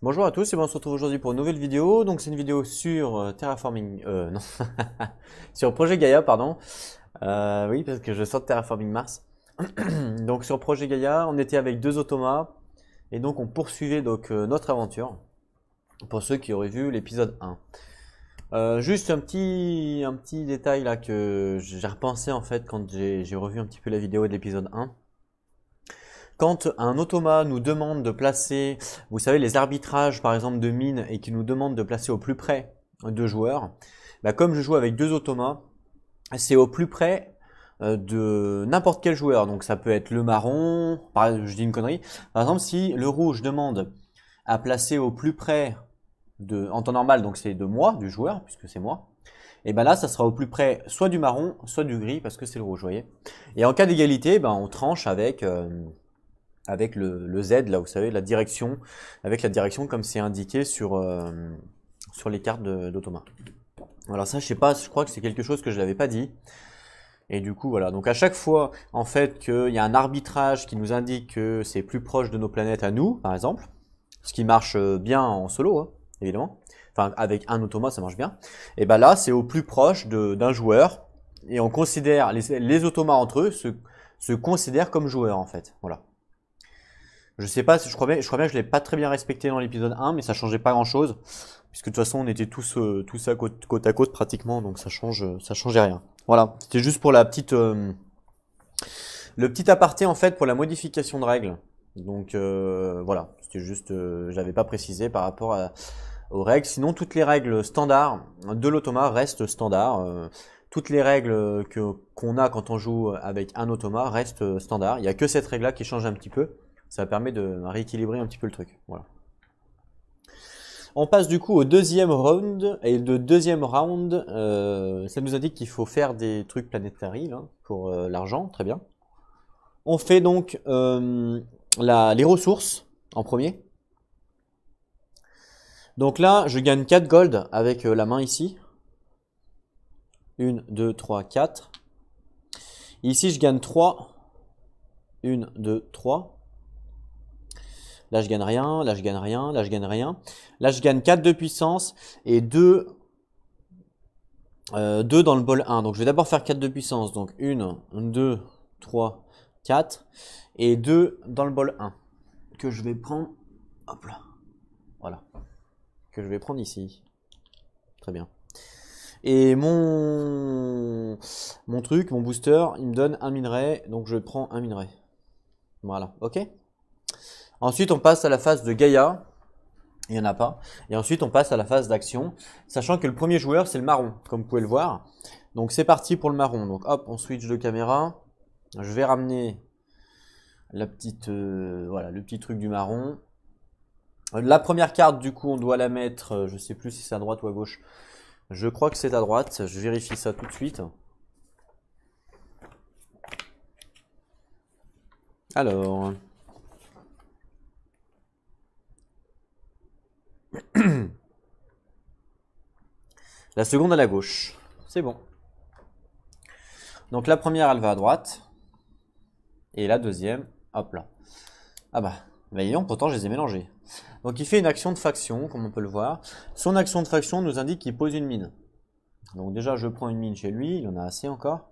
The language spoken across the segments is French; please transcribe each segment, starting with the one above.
Bonjour à tous et on se retrouve aujourd'hui pour une nouvelle vidéo. Donc c'est une vidéo sur Terraforming, non, sur Projet Gaia, pardon. Oui, parce que je sors de Terraforming Mars. Donc sur Projet Gaia, on était avec deux automas et donc on poursuivait notre aventure. Pour ceux qui auraient vu l'épisode 1. Juste un petit détail là que j'ai repensé en fait quand j'ai revu un petit peu la vidéo de l'épisode 1. Quand un automa nous demande de placer, vous savez, les arbitrages par exemple de mines et qui nous demande de placer au plus près de joueurs, bah, comme je joue avec deux automas, c'est au plus près de n'importe quel joueur. Donc ça peut être le marron, je dis une connerie. Par exemple, si le rouge demande à placer au plus près en temps normal, donc c'est de moi, du joueur, puisque c'est moi, et ben là ça sera au plus près soit du marron, soit du gris, parce que c'est le rouge, vous voyez. Et en cas d'égalité, ben, on tranche avec le Z, là, vous savez, la direction, avec la direction comme c'est indiqué sur les cartes d'automat. Alors ça, je sais pas, je crois que c'est quelque chose que je l'avais pas dit. Et du coup, voilà. Donc à chaque fois, en fait, qu'il y a un arbitrage qui nous indique que c'est plus proche de nos planètes à nous, par exemple, ce qui marche bien en solo, hein, évidemment. Enfin, avec un automa, ça marche bien. Et ben là, c'est au plus proche d'un joueur. Et on considère, les automas entre eux se considèrent comme joueurs, en fait. Voilà. Je sais pas, je crois bien que je l'ai pas très bien respecté dans l'épisode 1, mais ça changeait pas grand chose. Puisque de toute façon, on était tous à côte à côte pratiquement, donc ça changeait rien. Voilà, c'était juste pour le petit aparté en fait pour la modification de règles. Donc voilà, c'était juste, j'avais pas précisé par rapport aux règles. Sinon, toutes les règles standards de l'automa restent standards. Toutes les règles qu'on a quand on joue avec un automa restent standards. Il n'y a que cette règle-là qui change un petit peu. Ça permet de rééquilibrer un petit peu le truc. Voilà. On passe du coup au deuxième round. Et le deuxième round, ça nous indique qu'il faut faire des trucs planétaires là, pour l'argent. Très bien. On fait donc les ressources en premier. Donc là, je gagne 4 gold avec la main ici. 1, 2, 3, 4. Ici, je gagne 3. 1, 2, 3. Là, je gagne rien, là, je gagne rien, là, je gagne rien. Là, je gagne 4 de puissance et 2 dans le bol 1. Donc, je vais d'abord faire 4 de puissance. Donc, 1, 2, 3, 4. Et 2 dans le bol 1. Que je vais prendre. Hop là. Voilà. Que je vais prendre ici. Très bien. Et mon booster, il me donne un minerai. Donc, je prends un minerai. Voilà. Ok ? Ensuite, on passe à la phase de Gaïa. Il n'y en a pas. Et ensuite, on passe à la phase d'action. Sachant que le premier joueur, c'est le marron, comme vous pouvez le voir. Donc, c'est parti pour le marron. Donc, hop, on switch de caméra. Je vais ramener la petite, voilà, le petit truc du marron. La première carte, du coup, on doit la mettre, je sais plus si c'est à droite ou à gauche. Je crois que c'est à droite. Je vérifie ça tout de suite. Alors... La seconde à la gauche. C'est bon. Donc la première, elle va à droite. Et la deuxième, hop là. Ah bah, voyons, pourtant je les ai mélangés. Donc il fait une action de faction, comme on peut le voir. Son action de faction nous indique qu'il pose une mine. Donc déjà, je prends une mine chez lui, il en a assez encore.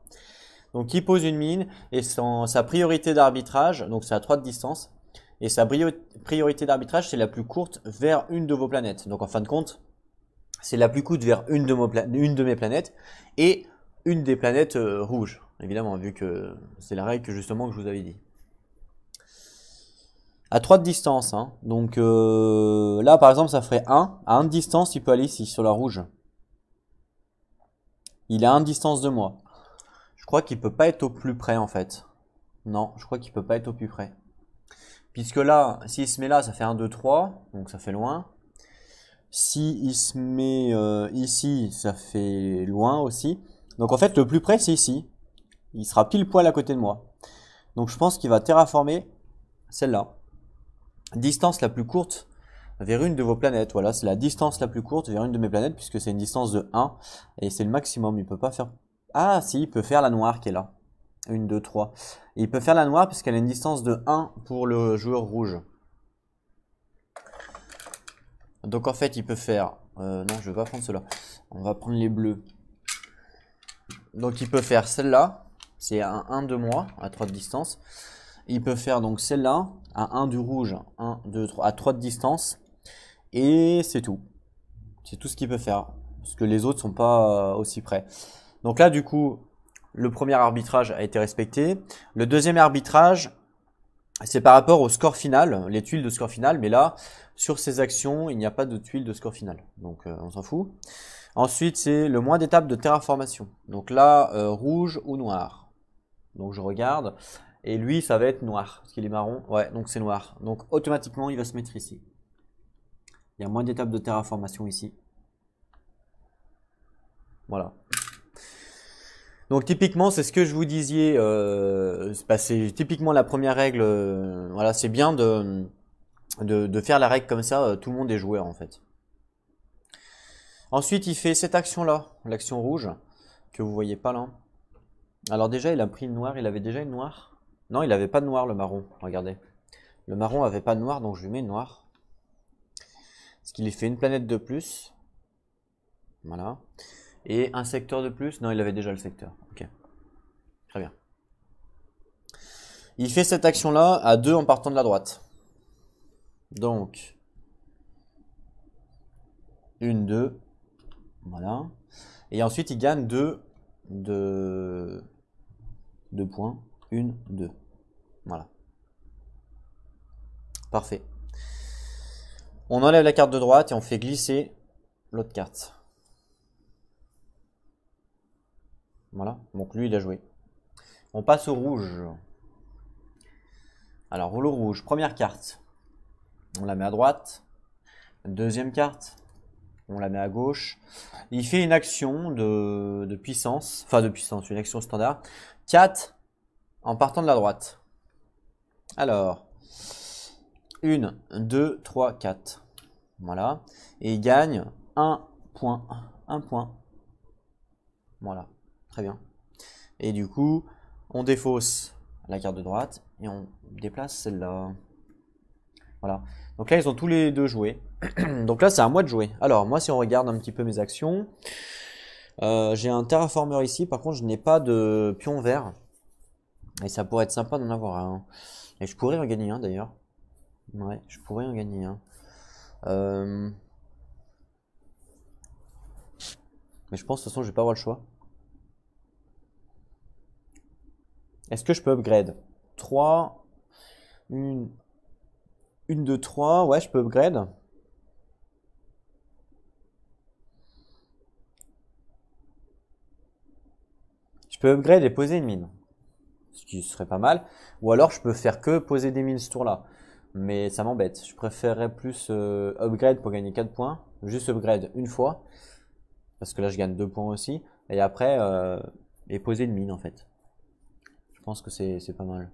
Donc il pose une mine, et sa priorité d'arbitrage, donc c'est à 3 de distance. Et sa priorité d'arbitrage, c'est la plus courte vers une de vos planètes. Donc en fin de compte, c'est la plus courte vers une de mes planètes et une des planètes rouges, évidemment, vu que c'est la règle justement que je vous avais dit. À 3 de distance, hein. Donc là par exemple ça ferait 1. À 1 de distance, il peut aller ici sur la rouge. Il est à 1 de distance de moi. Je crois qu'il peut pas être au plus près en fait. Non, je crois qu'il peut pas être au plus près. Puisque là, s'il se met là, ça fait 1, 2, 3, donc ça fait loin. Si il se met ici, ça fait loin aussi. Donc en fait, le plus près, c'est ici. Il sera pile poil à côté de moi. Donc je pense qu'il va terraformer celle-là. Distance la plus courte vers une de vos planètes. Voilà, c'est la distance la plus courte vers une de mes planètes, puisque c'est une distance de 1. Et c'est le maximum. Il peut pas faire... Ah si, il peut faire la noire qui est là. 1, 2, 3. Et il peut faire la noire puisqu'elle a une distance de 1 pour le joueur rouge. Donc en fait, il peut faire... non, je vais pas prendre cela. On va prendre les bleus. Donc il peut faire celle-là. C'est un 1 de moi à 3 de distance. Il peut faire donc celle-là à 1 du rouge. 1, 2, 3 à 3 de distance. Et c'est tout. C'est tout ce qu'il peut faire. Parce que les autres sont pas aussi près. Donc là, du coup, le premier arbitrage a été respecté. Le deuxième arbitrage, c'est par rapport au score final, les tuiles de score final. Mais là, sur ces actions, il n'y a pas de tuiles de score final. Donc on s'en fout. Ensuite, c'est le moins d'étapes de terraformation. Donc là, rouge ou noir. Donc je regarde. Et lui, ça va être noir. Parce qu'il est marron. Ouais, donc c'est noir. Donc automatiquement, il va se mettre ici. Il y a moins d'étapes de terraformation ici. Voilà. Donc typiquement, c'est ce que je vous disais. C'est typiquement la première règle. Voilà, c'est bien de faire la règle comme ça. Tout le monde est joueur en fait. Ensuite, il fait cette action-là, l'action rouge, que vous voyez pas là. Alors déjà, il a pris une noire. Il avait déjà une noire? Non, il n'avait pas de noir, le marron. Regardez. Le marron avait pas de noir, donc je lui mets une noire. Parce qu'il lui fait une planète de plus. Voilà. Et un secteur de plus. Non, il avait déjà le secteur. Ok. Très bien. Il fait cette action-là à 2 en partant de la droite. Donc, 1, 2. Voilà. Et ensuite, il gagne 2 points. 1, 2. Voilà. Parfait. On enlève la carte de droite et on fait glisser l'autre carte. Voilà. Donc lui, il a joué. On passe au rouge. Alors, le rouge, première carte. On la met à droite. Deuxième carte. On la met à gauche. Il fait une action de puissance. Enfin, de puissance, une action standard. 4 en partant de la droite. Alors, 1, 2, 3, 4. Voilà. Et il gagne 1 point. 1 point. Voilà. Très bien. Et du coup, on défausse la carte de droite et on déplace celle-là. Voilà. Donc là, ils ont tous les deux joué. Donc là, c'est à moi de jouer. Alors, moi, si on regarde un petit peu mes actions, j'ai un terraformer ici. Par contre, je n'ai pas de pion vert. Et ça pourrait être sympa d'en avoir un. Et je pourrais en gagner un d'ailleurs. Ouais, je pourrais en gagner un. Mais je pense de toute façon, je vais pas avoir le choix. Est-ce que je peux upgrade 3, 1, 2, 3. Ouais, je peux upgrade. Je peux upgrade et poser une mine. Ce qui serait pas mal. Ou alors, je peux faire que poser des mines ce tour-là. Mais ça m'embête. Je préférerais plus upgrade pour gagner 4 points. Juste upgrade une fois. Parce que là, je gagne 2 points aussi. Et après, et poser une mine en fait. Je pense que c'est pas mal.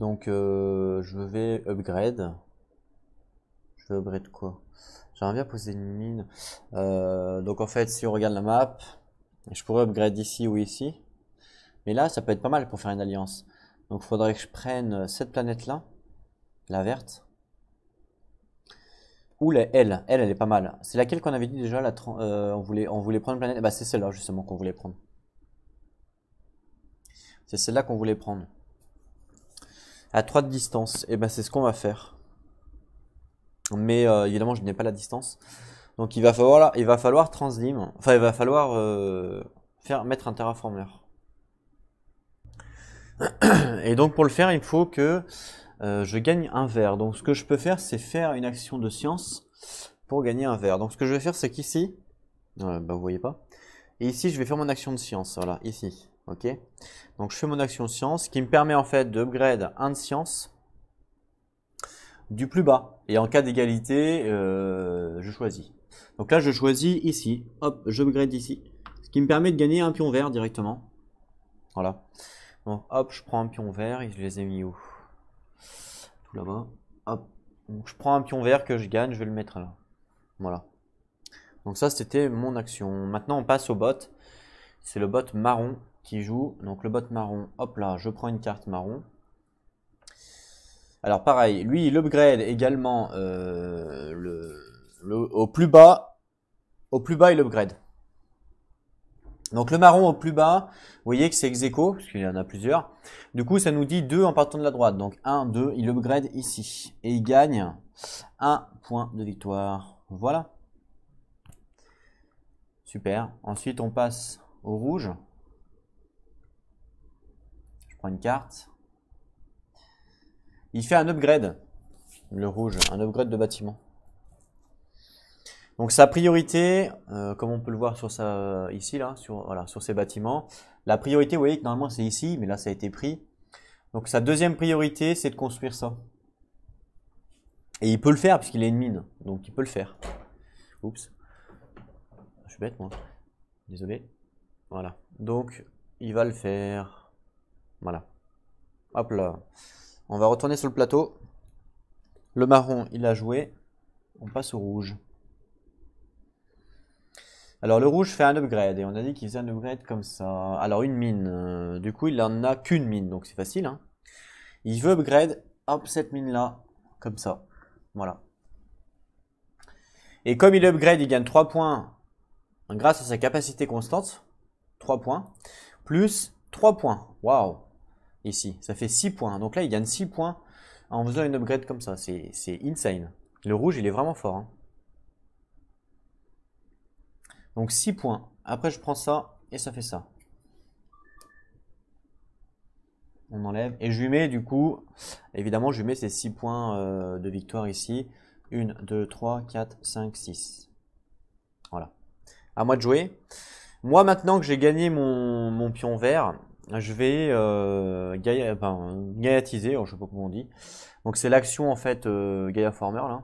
Donc, je vais upgrade. Je vais upgrade quoi? J'aimerais bien poser une mine. Donc, en fait, si on regarde la map, je pourrais upgrade ici ou ici. Mais là, ça peut être pas mal pour faire une alliance. Donc, il faudrait que je prenne cette planète-là, la verte. Ou la L. Elle est pas mal. C'est laquelle qu'on avait dit déjà on voulait prendre une planète. Bah, c'est celle-là justement qu'on voulait prendre. C'est celle-là qu'on voulait prendre. À 3 de distance. Et ben, c'est ce qu'on va faire. Mais évidemment, je n'ai pas la distance. Donc, il va falloir translim. Enfin, il va falloir mettre un terraformer. Et donc, pour le faire, il faut que je gagne un vert. Donc, ce que je peux faire, c'est faire une action de science pour gagner un vert. Donc, ce que je vais faire, c'est qu'ici, bah, vous voyez pas. Et ici, je vais faire mon action de science. Voilà, ici. Ok. Donc, je fais mon action de science qui me permet en fait d'upgrade un de science du plus bas. Et en cas d'égalité, je choisis. Donc là, je choisis ici. Hop, j'upgrade ici. Ce qui me permet de gagner un pion vert directement. Voilà. Donc, hop, je prends un pion vert et je les ai mis où? Tout là-bas. Hop. Donc, je prends un pion vert que je gagne, je vais le mettre là. Voilà. Donc ça, c'était mon action. Maintenant, on passe au bot. C'est le bot marron qui joue. Donc le bot marron, hop là, je prends une carte marron. Alors pareil, lui il upgrade également au plus bas. Au plus bas il upgrade. Donc le marron au plus bas, vous voyez que c'est ex aequo, parce qu'il y en a plusieurs. Du coup ça nous dit 2 en partant de la droite. Donc 1, 2, il upgrade ici. Et il gagne 1 point de victoire. Voilà. Super. Ensuite on passe au rouge. Je prends une carte. Il fait un upgrade. Le rouge, un upgrade de bâtiment. Donc sa priorité, comme on peut le voir sur ici là, sur ces bâtiments, la priorité, vous voyez que normalement c'est ici, mais là ça a été pris. Donc sa deuxième priorité, c'est de construire ça. Et il peut le faire puisqu'il a une mine, donc il peut le faire. Oups, je suis bête moi. Désolé. Voilà. Donc il va le faire. Voilà. Hop là. On va retourner sur le plateau. Le marron, il a joué. On passe au rouge. Alors le rouge fait un upgrade et on a dit qu'il faisait un upgrade comme ça. Alors une mine, du coup il en a qu'une mine, donc c'est facile. Hein. Il veut upgrade, hop, cette mine là, comme ça. Voilà. Et comme il upgrade, il gagne 3 points grâce à sa capacité constante. 3 points. Plus 3 points. Waouh. Ici, ça fait 6 points. Donc là il gagne 6 points en faisant une upgrade comme ça. C'est insane. Le rouge il est vraiment fort. Hein. Donc 6 points. Après, je prends ça et ça fait ça. On enlève. Et je lui mets du coup, évidemment, je lui mets ces 6 points de victoire ici. 1, 2, 3, 4, 5, 6. Voilà. À moi de jouer. Moi, maintenant que j'ai gagné mon pion vert, je vais gaïatiser. Je sais pas comment on dit. Donc c'est l'action en fait Gaia Former là.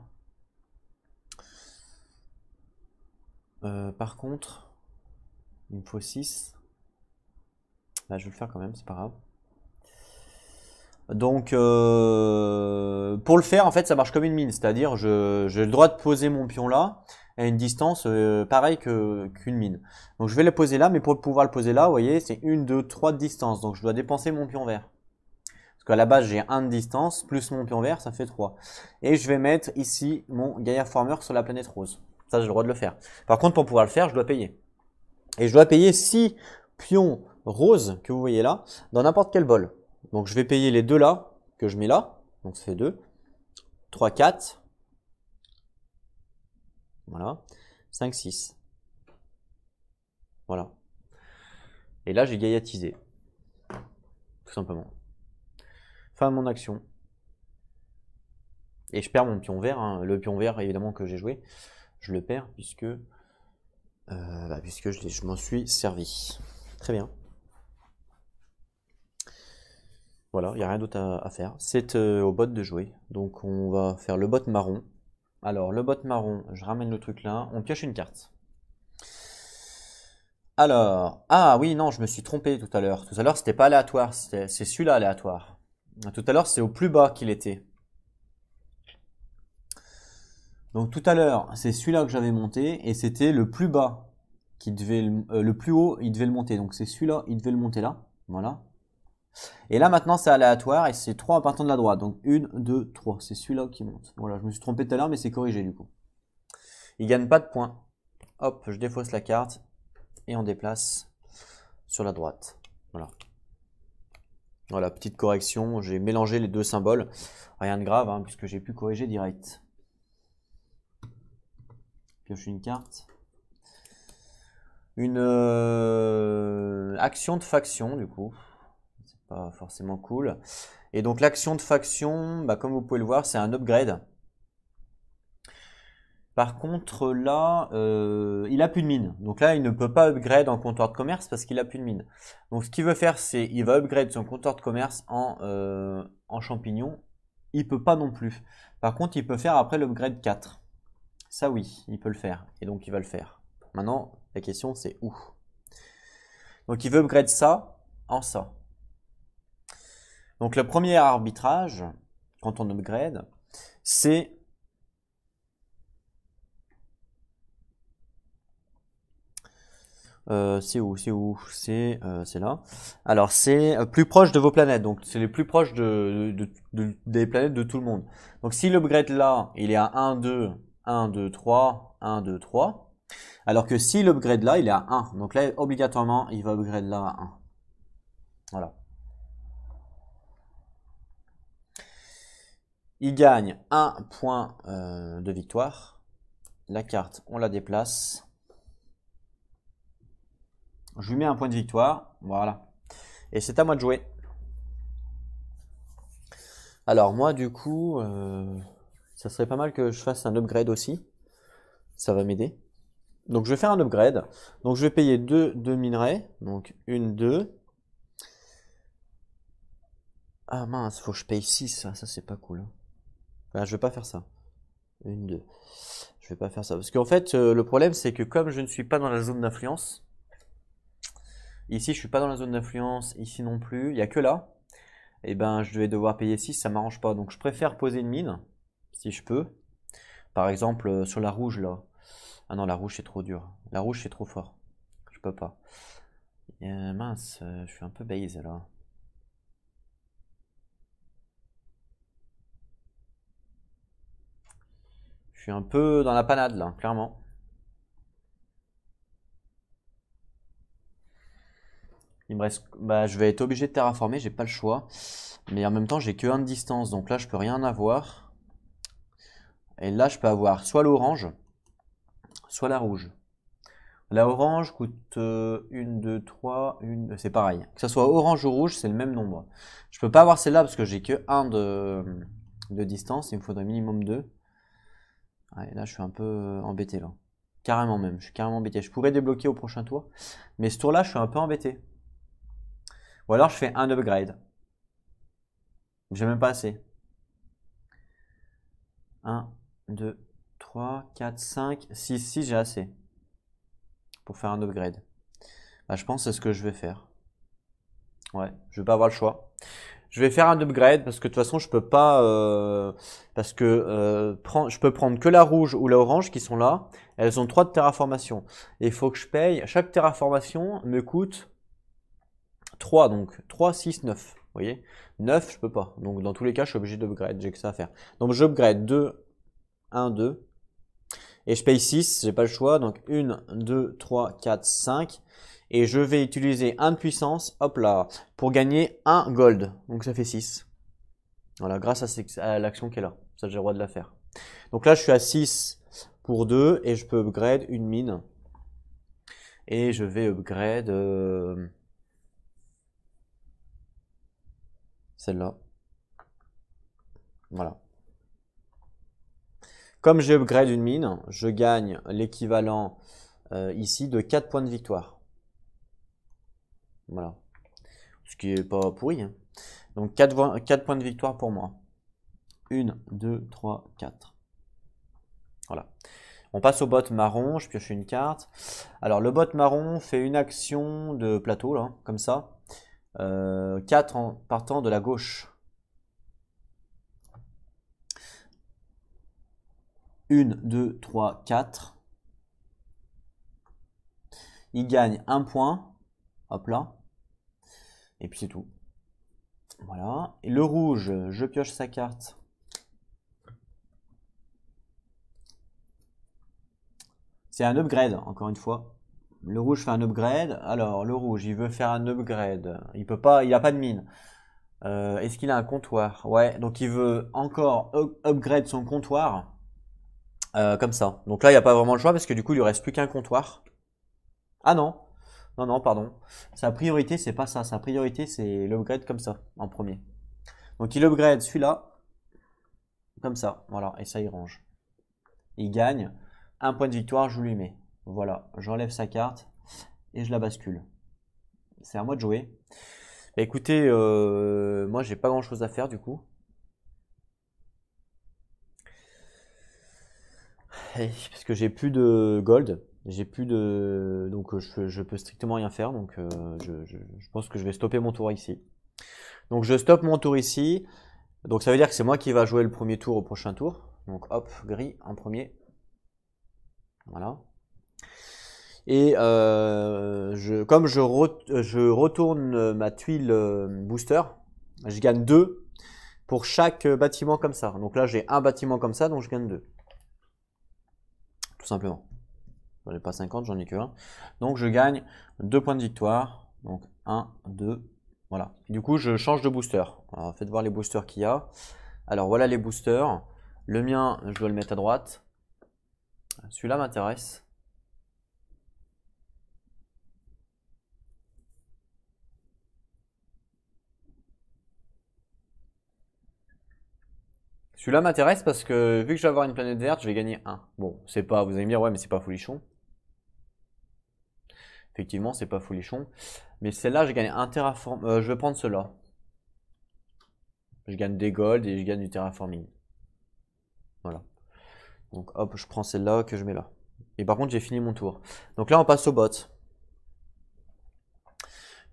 Par contre, il me faut 6. Bah, je vais le faire quand même, c'est pas grave. Donc, pour le faire, en fait, ça marche comme une mine. C'est-à-dire, j'ai le droit de poser mon pion là, à une distance pareille qu'une mine. Donc, je vais le poser là, mais pour pouvoir le poser là, vous voyez, c'est 1, 2, 3 de distance. Donc, je dois dépenser mon pion vert. Parce qu'à la base, j'ai 1 de distance, plus mon pion vert, ça fait 3. Et je vais mettre ici mon Gaia Former sur la planète rose. Ça, j'ai le droit de le faire. Par contre, pour pouvoir le faire, je dois payer. Et je dois payer 6 pions roses que vous voyez là, dans n'importe quel bol. Donc je vais payer les deux là, que je mets là. Donc ça fait 2. 3, 4. Voilà. 5, 6. Voilà. Et là, j'ai gaillatisé. Tout simplement. Fin de mon action. Et je perds mon pion vert. Hein. Le pion vert, évidemment, que j'ai joué. Je le perds puisque je m'en suis servi. Très bien. Voilà, il n'y a rien d'autre à faire. C'est au bot de jouer. Donc on va faire le bot marron. Alors le bot marron, je ramène le truc là. On pioche une carte. Alors, ah oui, non, je me suis trompé tout à l'heure. Tout à l'heure, c'était pas aléatoire, c'est celui-là aléatoire. Tout à l'heure, c'est au plus bas qu'il était. Donc tout à l'heure, c'est celui-là que j'avais monté et c'était le plus bas qui devait le plus haut, il devait le monter. Donc c'est celui-là, il devait le monter là. Voilà. Et là maintenant c'est aléatoire et c'est 3 en partant de la droite. Donc 1, 2, 3. C'est celui-là qui monte. Voilà, je me suis trompé tout à l'heure mais c'est corrigé du coup. Il gagne pas de points. Hop, je défausse la carte et on déplace sur la droite. Voilà. Voilà, petite correction. J'ai mélangé les deux symboles. Rien de grave hein, puisque j'ai pu corriger direct. Pioche une carte. Une action de faction du coup. Pas forcément cool. Et donc l'action de faction, comme vous pouvez le voir, c'est un upgrade. Par contre là, il a plus de mine. Donc là, il ne peut pas upgrade en comptoir de commerce parce qu'il a plus de mine. Donc ce qu'il veut faire, c'est il va upgrade son comptoir de commerce en champignon. Il peut pas non plus. Par contre, il peut faire après l'upgrade 4. Ça oui, il peut le faire. Et donc il va le faire. Maintenant, la question c'est où? Donc il veut upgrade ça en ça. Donc le premier arbitrage, quand on upgrade, c'est C'est où? C'est là. Alors, c'est plus proche de vos planètes. Donc, c'est les plus proches des planètes de tout le monde. Donc, si l'upgrade là, il est à 1, 2, 1, 2, 3, 1, 2, 3. Alors que si l'upgrade là, il est à 1. Donc là, obligatoirement, il va upgrade là à 1. Voilà. Il gagne 1 point de victoire. La carte, on la déplace. Je lui mets un point de victoire. Voilà. Et c'est à moi de jouer. Alors moi, du coup, ça serait pas mal que je fasse un upgrade aussi. Ça va m'aider. Donc je vais faire un upgrade. Donc je vais payer 2 minerais. Donc 1, 2. Ah mince, faut que je paye 6. Ça c'est pas cool. Enfin, je vais pas faire ça. 1, 2. Je vais pas faire ça. Parce qu'en fait, le problème, c'est que comme je ne suis pas dans la zone d'influence, ici, je suis pas dans la zone d'influence, ici non plus, il y a que là, et ben, je vais devoir payer 6, ça m'arrange pas. Donc, je préfère poser une mine, si je peux. Par exemple, sur la rouge, là. Ah non, la rouge, c'est trop dur. La rouge, c'est trop fort. Je peux pas. Mince, je suis un peu base, là. Je suis un peu dans la panade, là, clairement. Il me reste, bah, je vais être obligé de terraformer, j'ai pas le choix. Mais en même temps, j'ai que 1 de distance, donc là, je peux rien avoir. Et là, je peux avoir soit l'orange, soit la rouge. La orange coûte 1, 2, 3, c'est pareil. Que ce soit orange ou rouge, c'est le même nombre. Je peux pas avoir celle-là parce que j'ai que 1 de distance, il me faudrait minimum 2. Ouais, là, je suis un peu embêté, là. Carrément même, je suis carrément embêté. Je pourrais débloquer au prochain tour, mais ce tour-là, je suis un peu embêté. Ou alors, je fais un upgrade. J'ai même pas assez. 1, 2, 3, 4, 5, 6, 6, j'ai assez pour faire un upgrade. Bah, je pense que c'est ce que je vais faire. Ouais, je vais pas avoir le choix. Je vais faire un upgrade parce que de toute façon je peux pas parce que je peux prendre que la rouge ou la orange qui sont là. Elles ont 3 de terraformation. Et il faut que je paye. Chaque terraformation me coûte 3 donc 3, 6, 9. Vous voyez 9 je peux pas. Donc dans tous les cas je suis obligé d'upgrade. J'ai que ça à faire. Donc j'upgrade 2, 1, 2. Et je paye 6, j'ai pas le choix. Donc 1, 2, 3, 4, 5. Et je vais utiliser 1 de puissance, hop là, pour gagner 1 gold. Donc ça fait 6. Voilà, grâce à l'action qui est là. Ça, j'ai le droit de la faire. Donc là, je suis à 6 pour 2 et je peux upgrade une mine. Et je vais upgrade celle-là. Voilà. Comme j'ai upgrade une mine, je gagne l'équivalent ici de 4 points de victoire. Voilà. Ce qui est pas pourri. Hein. Donc 4 points de victoire pour moi. 1, 2, 3, 4. Voilà. On passe au bot marron, je pioche une carte. Alors le bot marron fait une action de plateau, là, comme ça. 4 en partant de la gauche. 1, 2, 3, 4. Il gagne 1 point. Hop là. Et puis c'est tout. Voilà. Et le rouge, je pioche sa carte. C'est un upgrade, encore une fois. Le rouge fait un upgrade. Alors, le rouge, il veut faire un upgrade. Il peut pas, il a pas de mine. Est-ce qu'il a un comptoir? Ouais, donc il veut encore upgrade son comptoir. Comme ça. Donc là, il n'y a pas vraiment le choix parce que du coup, il lui reste plus qu'un comptoir. Ah non. Non, non, pardon. Sa priorité, c'est pas ça. Sa priorité, c'est l'upgrade comme ça, en premier. Donc il upgrade celui-là. Comme ça. Voilà. Et ça, il range. Il gagne. Un point de victoire, je lui mets. Voilà. J'enlève sa carte et je la bascule. C'est à moi de jouer. Bah, écoutez, moi, j'ai pas grand-chose à faire du coup. Parce que j'ai plus de gold, j'ai plus de, donc je peux strictement rien faire, donc je pense que je vais stopper mon tour ici. Donc je stoppe mon tour ici, donc ça veut dire que c'est moi qui va jouer le premier tour au prochain tour. Donc hop, gris en premier, voilà. Et comme je retourne ma tuile booster, je gagne 2 pour chaque bâtiment comme ça. Donc là, j'ai un bâtiment comme ça, donc je gagne 2. Tout simplement. J'en ai pas 50, j'en ai que 1. Donc je gagne 2 points de victoire. Donc 1, 2, voilà. Du coup, je change de booster. Alors, faites voir les boosters qu'il y a. Alors voilà les boosters. Le mien, je dois le mettre à droite. Celui-là m'intéresse. Celui-là m'intéresse parce que vu que je vais avoir une planète verte, je vais gagner 1. Bon, c'est pas, vous allez me dire, ouais, mais c'est pas folichon. Effectivement, c'est pas folichon. Mais celle-là, j'ai gagné un terraform. Je vais prendre cela. Je gagne des gold et je gagne du terraforming. Voilà. Donc hop, je prends celle-là que je mets là. Et par contre, j'ai fini mon tour. Donc là, on passe au bot.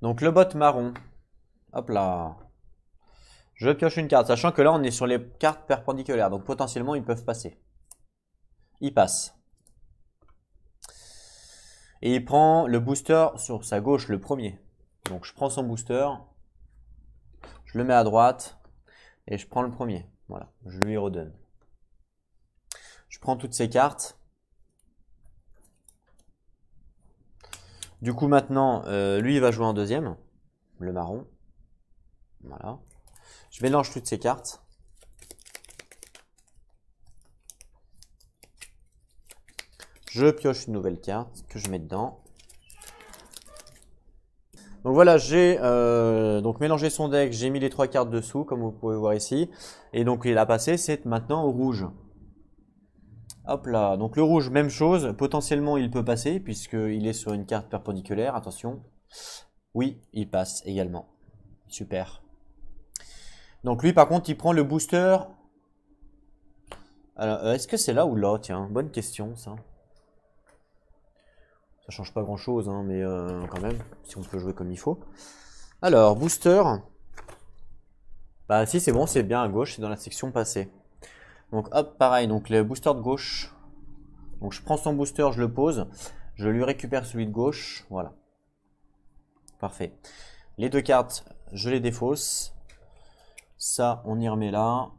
Donc le bot marron. Hop là. Je pioche une carte, sachant que là, on est sur les cartes perpendiculaires. Donc potentiellement, ils peuvent passer. Ils passent. Et il prend le booster sur sa gauche, le premier. Donc je prends son booster. Je le mets à droite. Et je prends le premier. Voilà, je lui redonne. Je prends toutes ces cartes. Du coup, maintenant, lui, il va jouer en deuxième. Le marron. Voilà. Je mélange toutes ces cartes. Je pioche une nouvelle carte que je mets dedans. Donc voilà, j'ai donc mélangé son deck, j'ai mis les 3 cartes dessous, comme vous pouvez voir ici. Et donc il a passé, c'est maintenant au rouge. Hop là, donc le rouge, même chose, potentiellement il peut passer, puisqu'il est sur une carte perpendiculaire, attention. Oui, il passe également. Super. Donc lui par contre, il prend le booster. Alors, est-ce que c'est là ou là? Tiens, bonne question ça. Ça change pas grand chose, hein, mais quand même, si on peut jouer comme il faut. Alors, booster. Bah si, c'est bon, c'est bien à gauche, c'est dans la section passée. Donc hop, pareil, donc le booster de gauche. Donc je prends son booster, je le pose. Je lui récupère celui de gauche, voilà. Parfait. Les 2 cartes, je les défausse. Ça, on y remet là.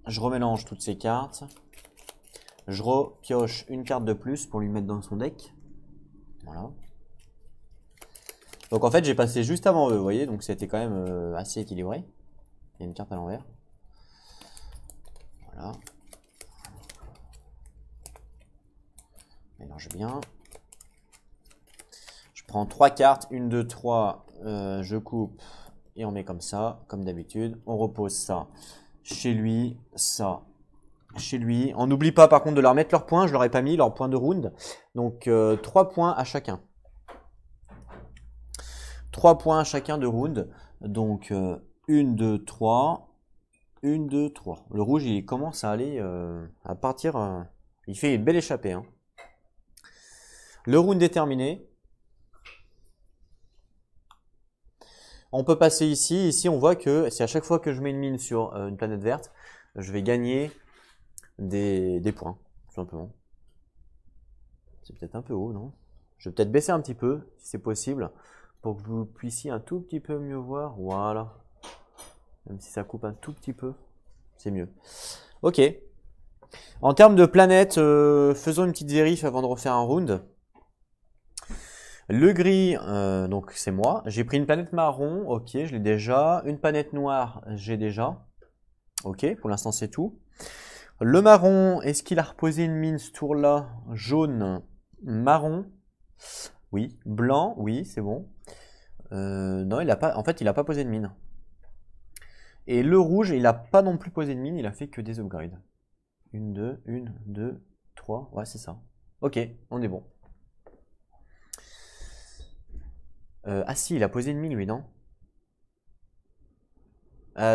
Je remélange toutes ces cartes. Je repioche une carte de plus pour lui mettre dans son deck. Voilà. Donc en fait, j'ai passé juste avant eux, vous voyez, donc c'était quand même assez équilibré. Il y a une carte à l'envers. Voilà. Mélange bien. Je prends 3 cartes, 1, 2, 3, je coupe et on met comme ça, comme d'habitude. On repose ça chez lui, ça chez lui. On n'oublie pas par contre de leur mettre leurs points, je leur ai pas mis leurs points de round. Donc 3 points à chacun. 3 points à chacun de round. Donc 1, 2, 3. 1, 2, 3. Le rouge, il commence à aller à partir. Il fait une belle échappée. Hein. Le round est terminé. On peut passer ici. Ici, on voit que c'est à chaque fois que je mets une mine sur une planète verte, je vais gagner des points, tout simplement. C'est peut-être un peu haut, non? Je vais peut-être baisser un petit peu, si c'est possible, pour que vous puissiez un tout petit peu mieux voir. Voilà. Même si ça coupe un tout petit peu, c'est mieux. Ok. En termes de planètes, faisons une petite vérif avant de refaire un round. Le gris, donc c'est moi. J'ai pris une planète marron, ok, je l'ai déjà. Une planète noire, j'ai déjà. Ok, pour l'instant c'est tout. Le marron, est-ce qu'il a reposé une mine ce tour-là? Jaune, marron. Oui. Blanc, oui, c'est bon. Non, il a pas. En fait, il n'a pas posé de mine. Et le rouge, il n'a pas non plus posé de mine, il a fait que des upgrades. 1, 2, 1, 2, 3. Ouais, c'est ça. Ok, on est bon. Ah si, il a posé une mine, lui, non?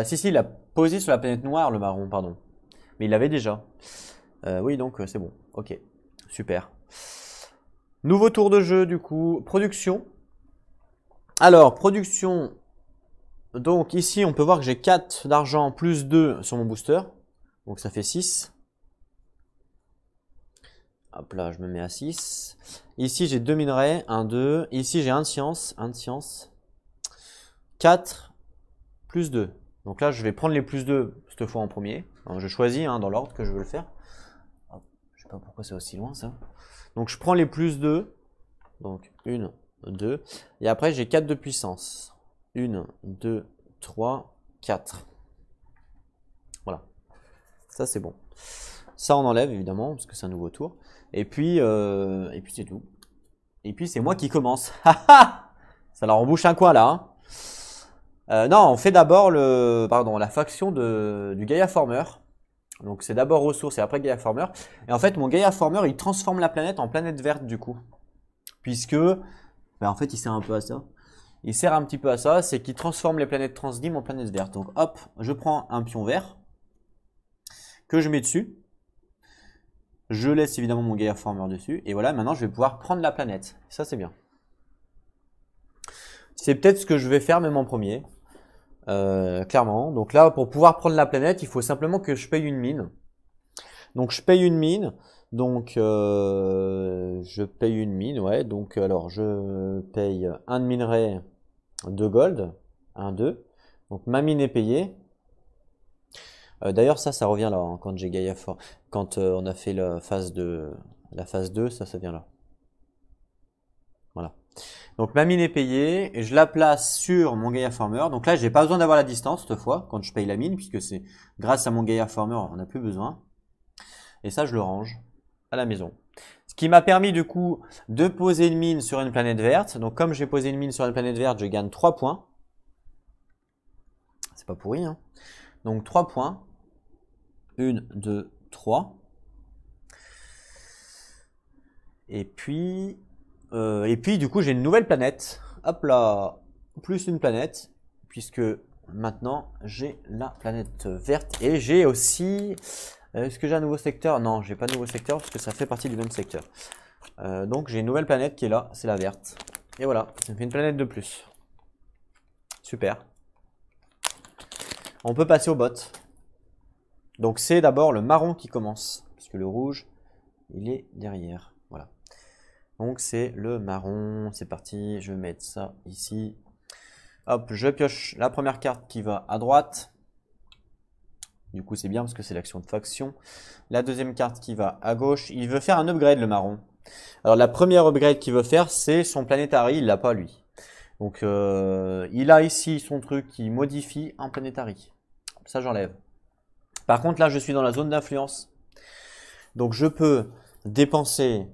Si, il a posé sur la planète noire, le marron, pardon. Mais il l'avait déjà. Oui, donc c'est bon. Ok, super. Nouveau tour de jeu, du coup. Production. Alors, production. Donc ici, on peut voir que j'ai 4 d'argent plus 2 sur mon booster. Donc ça fait 6. Hop là, je me mets à 6. Ici, j'ai 2 minerais. 1, 2. Ici, j'ai 1 de science. 1 de science. 4 plus 2. Donc là, je vais prendre les plus 2 cette fois en premier. Alors, je choisis dans l'ordre que je veux le faire. Hop, je sais pas pourquoi c'est aussi loin ça. Donc je prends les plus 2. Donc 1, 2. Et après, j'ai 4 de puissance. 1, 2, 3, 4. Voilà. Ça, c'est bon. Ça, on enlève évidemment, parce que c'est un nouveau tour. Et puis c'est tout. Et puis, c'est moi qui commence. Ça leur embouche un coin là. Non, on fait d'abord la faction du Gaia Former. Donc, c'est d'abord ressources et après Gaia Former. Et en fait, mon Gaia Former, il transforme la planète en planète verte du coup. Puisque, en fait, il sert un peu à ça. Il sert un petit peu à ça, c'est qu'il transforme les planètes transdim en planètes vertes. Donc, hop, je prends un pion vert que je mets dessus. Je laisse évidemment mon Gaia Former dessus. Et voilà, maintenant, je vais pouvoir prendre la planète. Ça, c'est bien. C'est peut-être ce que je vais faire même en premier. Clairement. Donc là, pour pouvoir prendre la planète, il faut simplement que je paye une mine. Donc je paye une mine. Donc je paye une mine, ouais. Donc alors je paye un de minerai, 2 gold, 1, 2. Donc ma mine est payée. D'ailleurs ça revient là quand j'ai Gaia fort. Quand on a fait la phase 2, ça vient là. Voilà. Donc ma mine est payée et je la place sur mon Gaia Farmer. Donc là, j'ai pas besoin d'avoir la distance cette fois quand je paye la mine puisque c'est grâce à mon Gaia Farmer, on n'a plus besoin. Et ça, je le range à la maison. Ce qui m'a permis du coup de poser une mine sur une planète verte. Donc comme j'ai posé une mine sur une planète verte, je gagne 3 points. C'est pas pourri, hein. Donc 3 points. 1, 2, 3. Et puis du coup, j'ai une nouvelle planète. Hop là, plus une planète, puisque maintenant, j'ai la planète verte. Et j'ai aussi... Est-ce que j'ai un nouveau secteur? Non, j'ai pas de nouveau secteur, parce que ça fait partie du même secteur. Donc, j'ai une nouvelle planète qui est là, c'est la verte. Et voilà, ça me fait une planète de plus. Super. On peut passer au bot. Donc, c'est d'abord le marron qui commence, puisque le rouge, il est derrière. Voilà. Donc c'est le marron, c'est parti, je vais mettre ça ici. Hop, je pioche la première carte qui va à droite. Du coup c'est bien parce que c'est l'action de faction. La deuxième carte qui va à gauche. Il veut faire un upgrade le marron. Alors la première upgrade qu'il veut faire c'est son planétary, il l'a pas lui. Donc il a ici son truc qui modifie un planétary. Ça j'enlève. Par contre là je suis dans la zone d'influence. Donc je peux dépenser...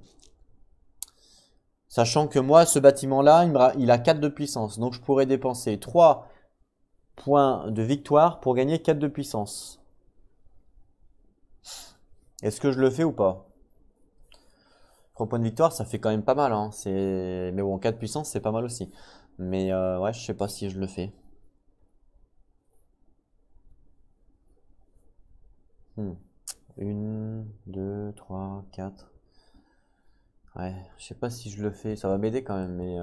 Sachant que moi, ce bâtiment-là, il a 4 de puissance. Donc, je pourrais dépenser 3 points de victoire pour gagner 4 de puissance. Est-ce que je le fais ou pas? 3 points de victoire, ça fait quand même pas mal. Hein. Mais bon, 4 de puissance, c'est pas mal aussi. Mais ouais, je sais pas si je le fais. 1, 2, 3, 4... Ouais, je sais pas si je le fais, ça va m'aider quand même, mais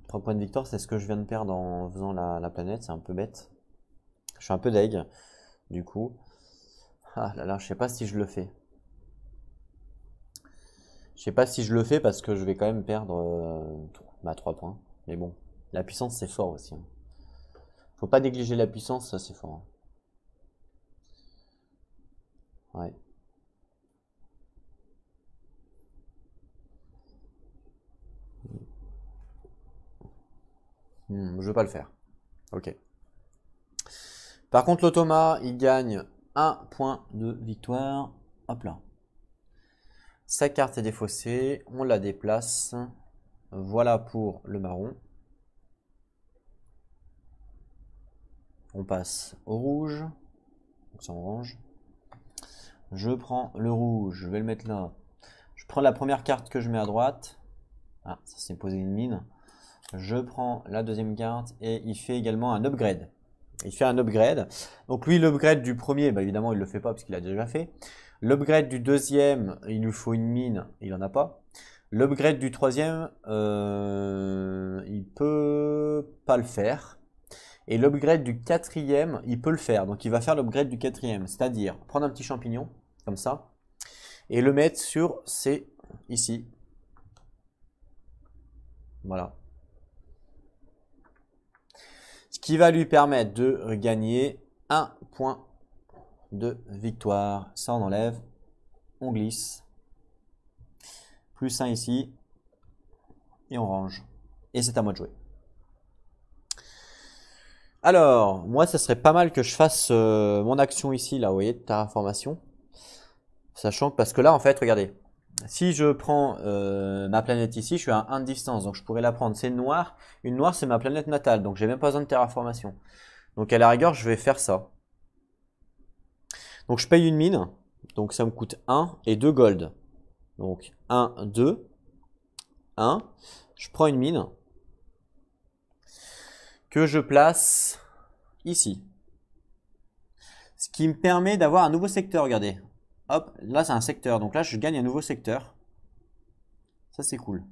3 points de victoire, c'est ce que je viens de perdre en faisant la planète, c'est un peu bête. Je suis un peu deg, du coup. Ah là là, je sais pas si je le fais. Je sais pas si je le fais parce que je vais quand même perdre 3 points. Mais bon, la puissance c'est fort aussi. Hein. Faut pas négliger la puissance, ça c'est fort. Hein. Ouais. Je veux pas le faire. Ok. Par contre, l'automa, il gagne 1 point de victoire. Hop là. Sa carte est défaussée. On la déplace. Voilà pour le marron. On passe au rouge. Donc ça on range. Je prends le rouge. Je vais le mettre là. Je prends la première carte que je mets à droite. Ah, ça s'est posé une mine. Je prends la deuxième carte et il fait également un upgrade. Il fait un upgrade. Donc lui, l'upgrade du premier, bah évidemment, il le fait pas parce qu'il a déjà fait. L'upgrade du deuxième, il lui faut une mine, il en a pas. L'upgrade du troisième, il peut pas le faire. Et l'upgrade du quatrième, il peut le faire. Donc il va faire l'upgrade du quatrième, c'est-à-dire prendre un petit champignon, comme ça, et le mettre sur ses ici. Voilà. Ce qui va lui permettre de gagner un point de victoire. Ça, on enlève. On glisse. Plus 1 ici. Et on range. Et c'est à moi de jouer. Alors, moi, ça serait pas mal que je fasse mon action ici, là, vous voyez, de terraformation. Sachant que, parce que là, en fait, regardez. Si je prends ma planète ici, je suis à 1 de distance. Donc, je pourrais la prendre. C'est noir. Une noire, c'est ma planète natale. Donc, j'ai même pas besoin de terraformation. Donc, à la rigueur, je vais faire ça. Donc, je paye une mine. Donc, ça me coûte 1 et 2 gold. Donc, 1, 2, 1. Je prends une mine que je place ici. Ce qui me permet d'avoir un nouveau secteur, regardez. Hop, là c'est un secteur, donc là je gagne un nouveau secteur. Ça c'est cool.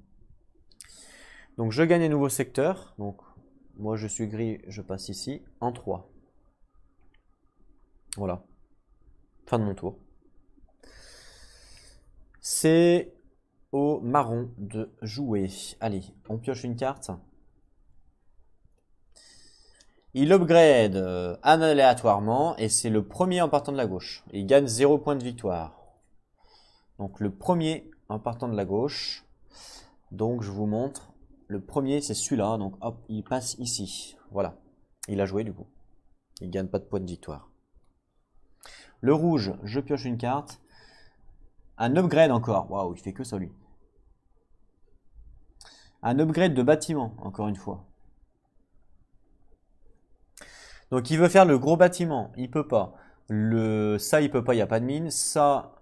Donc je gagne un nouveau secteur. Donc moi je suis gris, je passe ici en 3. Voilà. Fin de mon tour. C'est au marron de jouer. Allez, on pioche une carte. Il upgrade aléatoirement et c'est le premier en partant de la gauche. Il gagne 0 points de victoire. Donc le premier en partant de la gauche. Donc je vous montre. Le premier c'est celui-là. Donc hop, il passe ici. Voilà. Il a joué du coup. Il gagne pas de points de victoire. Le rouge, je pioche une carte. Un upgrade encore. Waouh, il fait que ça lui. Un upgrade de bâtiment, encore une fois. Donc il veut faire le gros bâtiment, il peut pas. Ça il peut pas, il n'y a pas de mine. Ça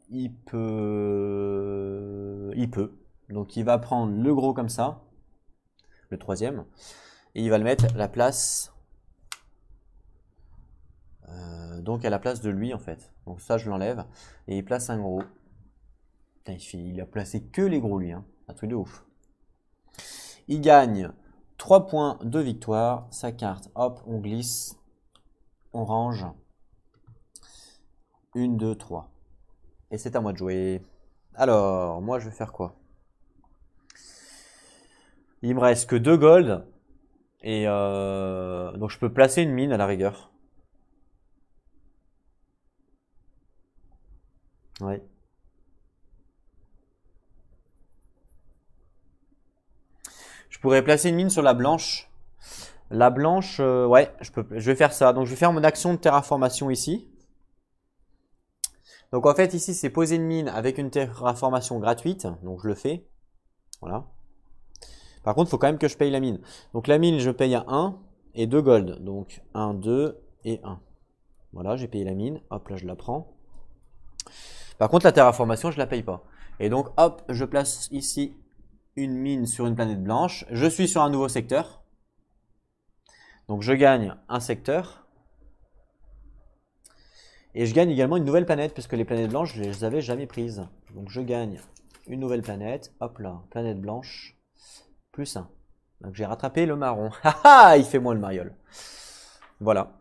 il peut. Donc il va prendre le gros comme ça, le troisième, et il va le mettre à la place. Donc à la place de lui en fait. Donc ça je l'enlève et il place un gros. Putain, il a placé que les gros lui, hein. Un truc de ouf. Il gagne 3 points de victoire. Sa carte, hop, on glisse. On range. 1, 2, 3. Et c'est à moi de jouer. Alors, moi je vais faire quoi? Il me reste que 2 gold. Et donc je peux placer une mine à la rigueur. Ouais. Je pourrais placer une mine sur la blanche. La blanche, ouais, je vais faire ça. Donc je vais faire mon action de terraformation ici. Donc en fait ici c'est poser une mine avec une terraformation gratuite. Donc je le fais. Voilà. Par contre il faut quand même que je paye la mine. Donc la mine je paye à 1 et 2 gold. Donc 1, 2 et 1. Voilà, j'ai payé la mine. Hop là je la prends. Par contre la terraformation je la paye pas. Et donc hop je place ici une mine sur une planète blanche. Je suis sur un nouveau secteur. Donc je gagne un secteur. Et je gagne également une nouvelle planète, puisque les planètes blanches, je ne les avais jamais prises. Donc je gagne une nouvelle planète. Hop là, planète blanche. Plus 1. Donc j'ai rattrapé le marron. Haha, il fait moins le mariole. Voilà.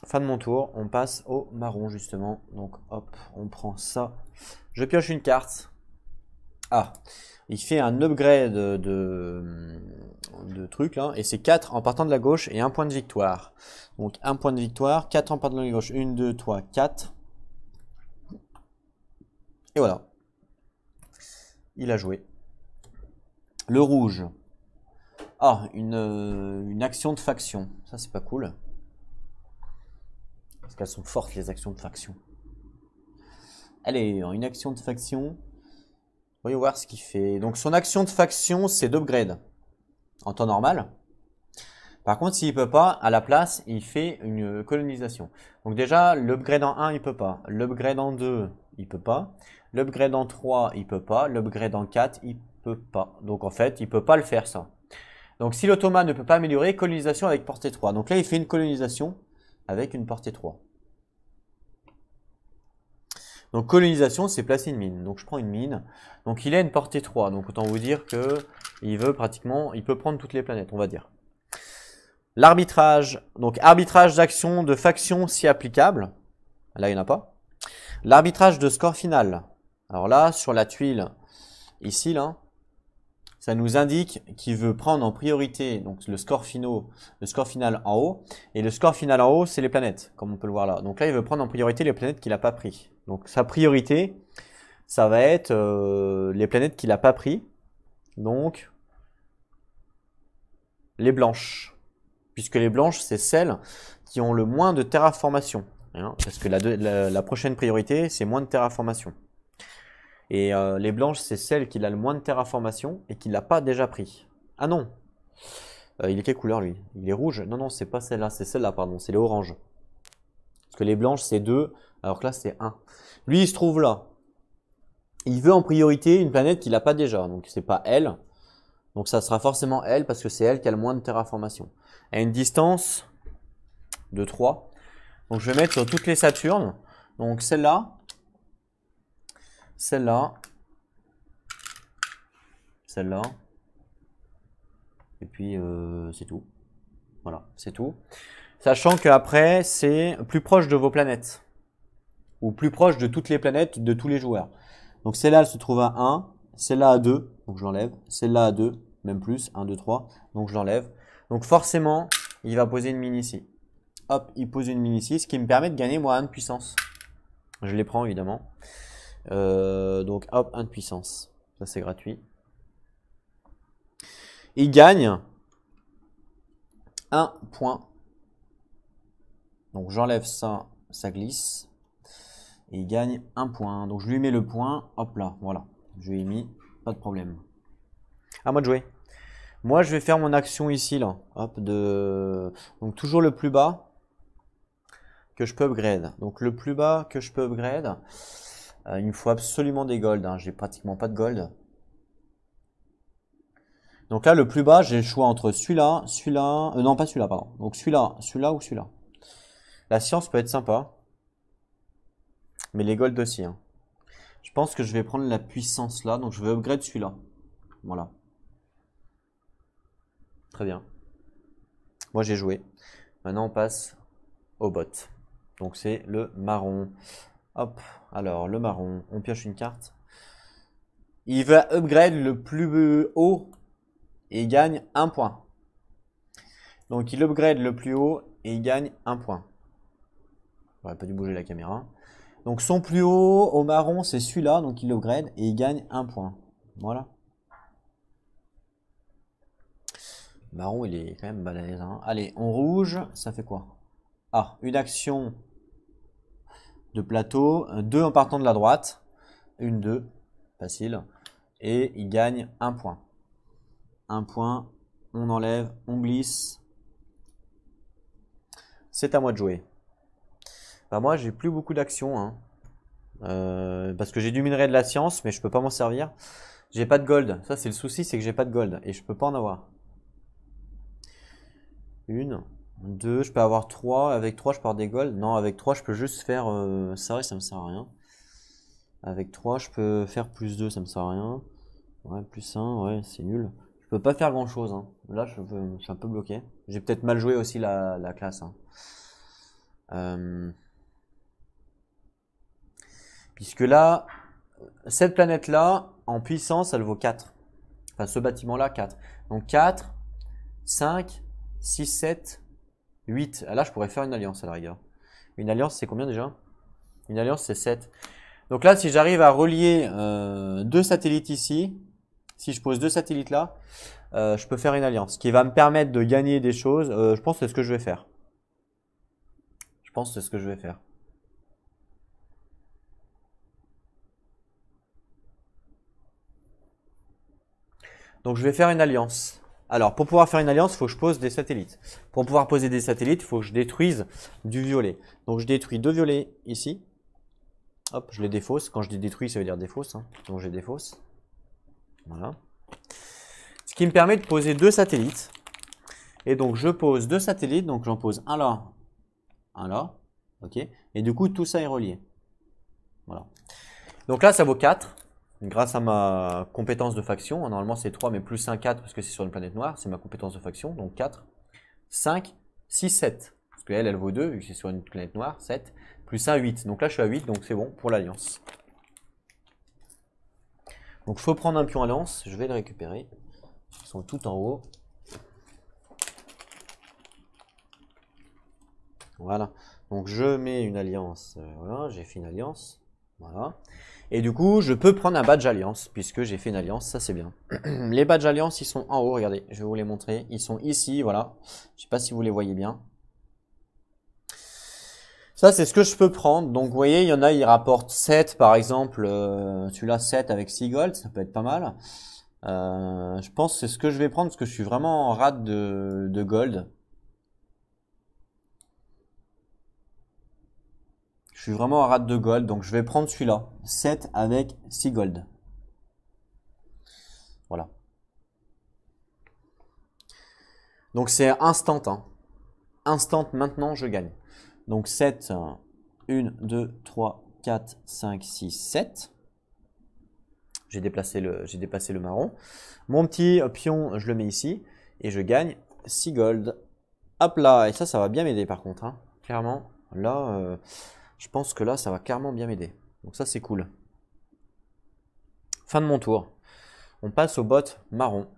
Fin de mon tour. On passe au marron justement. Donc hop, on prend ça. Je pioche une carte. Ah, il fait un upgrade de trucs là. Et c'est 4 en partant de la gauche et 1 point de victoire. Donc 1 point de victoire, 4 en partant de la gauche. 1, 2, 3, 4. Et voilà. Il a joué. Le rouge. Ah, une action de faction. Ça c'est pas cool. Parce qu'elles sont fortes les actions de faction. Allez, une action de faction. Voyons voir ce qu'il fait. Donc son action de faction, c'est d'upgrade en temps normal. Par contre, s'il peut pas, à la place, il fait une colonisation. Donc déjà, l'upgrade en 1, il peut pas. L'upgrade en 2, il peut pas. L'upgrade en 3, il peut pas. L'upgrade en 4, il peut pas. Donc en fait, il peut pas le faire ça. Donc si l'automa ne peut pas améliorer, colonisation avec portée 3. Donc là, il fait une colonisation avec une portée 3. Donc colonisation, c'est placer une mine. Donc je prends une mine. Donc il a une portée 3. Donc autant vous dire que il veut pratiquement, il peut prendre toutes les planètes, on va dire. L'arbitrage. Donc arbitrage d'action de faction si applicable. Là, il n'y en a pas. L'arbitrage de score final. Alors là, sur la tuile, ici, là, ça nous indique qu'il veut prendre en priorité donc le score final en haut. Et le score final en haut, c'est les planètes, comme on peut le voir là. Donc là, il veut prendre en priorité les planètes qu'il n'a pas pris. Donc sa priorité, ça va être les planètes qu'il n'a pas pris. Donc, les blanches. Puisque les blanches, c'est celles qui ont le moins de terraformation. Hein, parce que la prochaine priorité, c'est moins de terraformation. Et les blanches, c'est celle qui a le moins de terraformation et qui l'a pas déjà pris. Ah non, il est quelle couleur lui? Il est rouge? Non, non, c'est pas celle-là, c'est celle-là, pardon, c'est les oranges. Parce que les blanches, c'est 2, alors que là, c'est 1. Lui, il se trouve là. Il veut en priorité une planète qu'il n'a pas déjà, donc c'est pas elle. Donc ça sera forcément elle, parce que c'est elle qui a le moins de terraformation. À une distance de 3. Donc je vais mettre sur toutes les Saturnes. Donc celle-là, celle-là, celle-là, et puis c'est tout. Voilà, c'est tout. Sachant qu'après, c'est plus proche de vos planètes. Ou plus proche de toutes les planètes de tous les joueurs. Donc celle-là, elle se trouve à 1. Celle-là à 2, donc je l'enlève. Celle-là à 2, même plus, 1, 2, 3, donc je l'enlève. Donc forcément, il va poser une mine ici. Hop, il pose une mine ici, ce qui me permet de gagner moi 1 de puissance. Je les prends évidemment. Donc hop, 1 de puissance. Ça c'est gratuit. Il gagne 1 point. Donc j'enlève ça, ça glisse. Et il gagne 1 point. Donc je lui mets le point, hop là, voilà. Je lui ai mis, pas de problème. À moi de jouer. Moi je vais faire mon action ici là. Hop, donc toujours le plus bas que je peux upgrade. Donc le plus bas que je peux upgrade, il me faut absolument des gold. Hein. J'ai pratiquement pas de gold. Donc là, le plus bas, j'ai le choix entre celui-là, celui-là, non pas celui-là, pardon. Donc celui-là, celui-là ou celui-là. La science peut être sympa, mais les gold aussi. Hein. Je pense que je vais prendre la puissance là, donc je vais upgrade celui-là. Voilà. Très bien. Moi j'ai joué. Maintenant on passe au bot. Donc c'est le marron. Hop, alors le marron, on pioche une carte. Il va upgrade le plus haut et il gagne 1 point. Donc il upgrade le plus haut et il gagne 1 point. J'aurais pas dû bouger la caméra. Donc son plus haut au marron c'est celui-là, donc il upgrade et il gagne 1 point. Voilà. Marron il est quand même balèze. Hein. Allez, en rouge, ça fait quoi? Ah, une action de plateau, 2 en partant de la droite. 1, 2, facile. Et il gagne 1 point. 1 point, on enlève, on glisse. C'est à moi de jouer. Bah moi, j'ai plus beaucoup d'actions. Hein. Parce que j'ai du minerai de la science, mais je peux pas m'en servir. J'ai pas de gold. Ça, c'est le souci, c'est que j'ai pas de gold. Et je peux pas en avoir. 1, 2, je peux avoir 3. Avec 3, je peux avoir des gold. Non, avec 3, je peux juste faire ça et ça me sert à rien. Avec 3, je peux faire plus 2, ça me sert à rien. Ouais, plus 1, ouais, c'est nul. Je peux pas faire grand chose. Hein. Là, je suis un peu bloqué. J'ai peut-être mal joué aussi la classe. Hein. Puisque là, cette planète-là, en puissance, elle vaut 4. Enfin, ce bâtiment-là, 4. Donc 4, 5, 6, 7, 8. Là, je pourrais faire une alliance à la rigueur. Une alliance, c'est combien déjà? Une alliance, c'est 7. Donc là, si j'arrive à relier 2 satellites ici, si je pose 2 satellites là, je peux faire une alliance qui va me permettre de gagner des choses. Je pense que c'est ce que je vais faire. Je pense que c'est ce que je vais faire. Donc je vais faire une alliance. Alors pour pouvoir faire une alliance, il faut que je pose des satellites. Pour pouvoir poser des satellites, il faut que je détruise du violet. Donc je détruis 2 violets ici. Hop, je les défausse. Quand je dis détruis, ça veut dire défausse. Hein. Donc je les défausse. Voilà. Ce qui me permet de poser 2 satellites. Et donc je pose 2 satellites. Donc j'en pose un là, un là. Ok. Et du coup, tout ça est relié. Voilà. Donc là, ça vaut 4. Grâce à ma compétence de faction, normalement c'est 3 mais plus 1, 4 parce que c'est sur une planète noire, c'est ma compétence de faction, donc 4, 5, 6, 7, parce qu'elle vaut 2 vu que c'est sur une planète noire, 7, plus 1, 8, donc là je suis à 8, donc c'est bon pour l'alliance. Donc, il faut prendre un pion alliance. Je vais le récupérer. Ils sont tout en haut. Voilà. Donc, je mets une alliance. Voilà, j'ai fait une alliance. Voilà. Et du coup, je peux prendre un badge alliance, puisque j'ai fait une alliance, ça c'est bien. Les badges alliance, ils sont en haut, regardez, je vais vous les montrer. Ils sont ici, voilà. Je sais pas si vous les voyez bien. Ça, c'est ce que je peux prendre. Donc, vous voyez, il y en a, ils rapportent 7, par exemple. Celui-là, 7 avec 6 gold, ça peut être pas mal. Je pense que c'est ce que je vais prendre, parce que je suis vraiment en rate de gold. Je suis vraiment en rate de gold, donc je vais prendre celui-là. 7 avec 6 gold. Voilà. Donc c'est instant, hein. Instant, maintenant je gagne. Donc 7, 1, 2, 3, 4, 5, 6, 7. J'ai déplacé le marron. Mon petit pion, je le mets ici. Et je gagne 6 gold. Hop là, et ça va bien m'aider par contre, hein. Clairement, là, je pense que là, ça va clairement bien m'aider. Donc ça, c'est cool. Fin de mon tour. On passe au bot marron.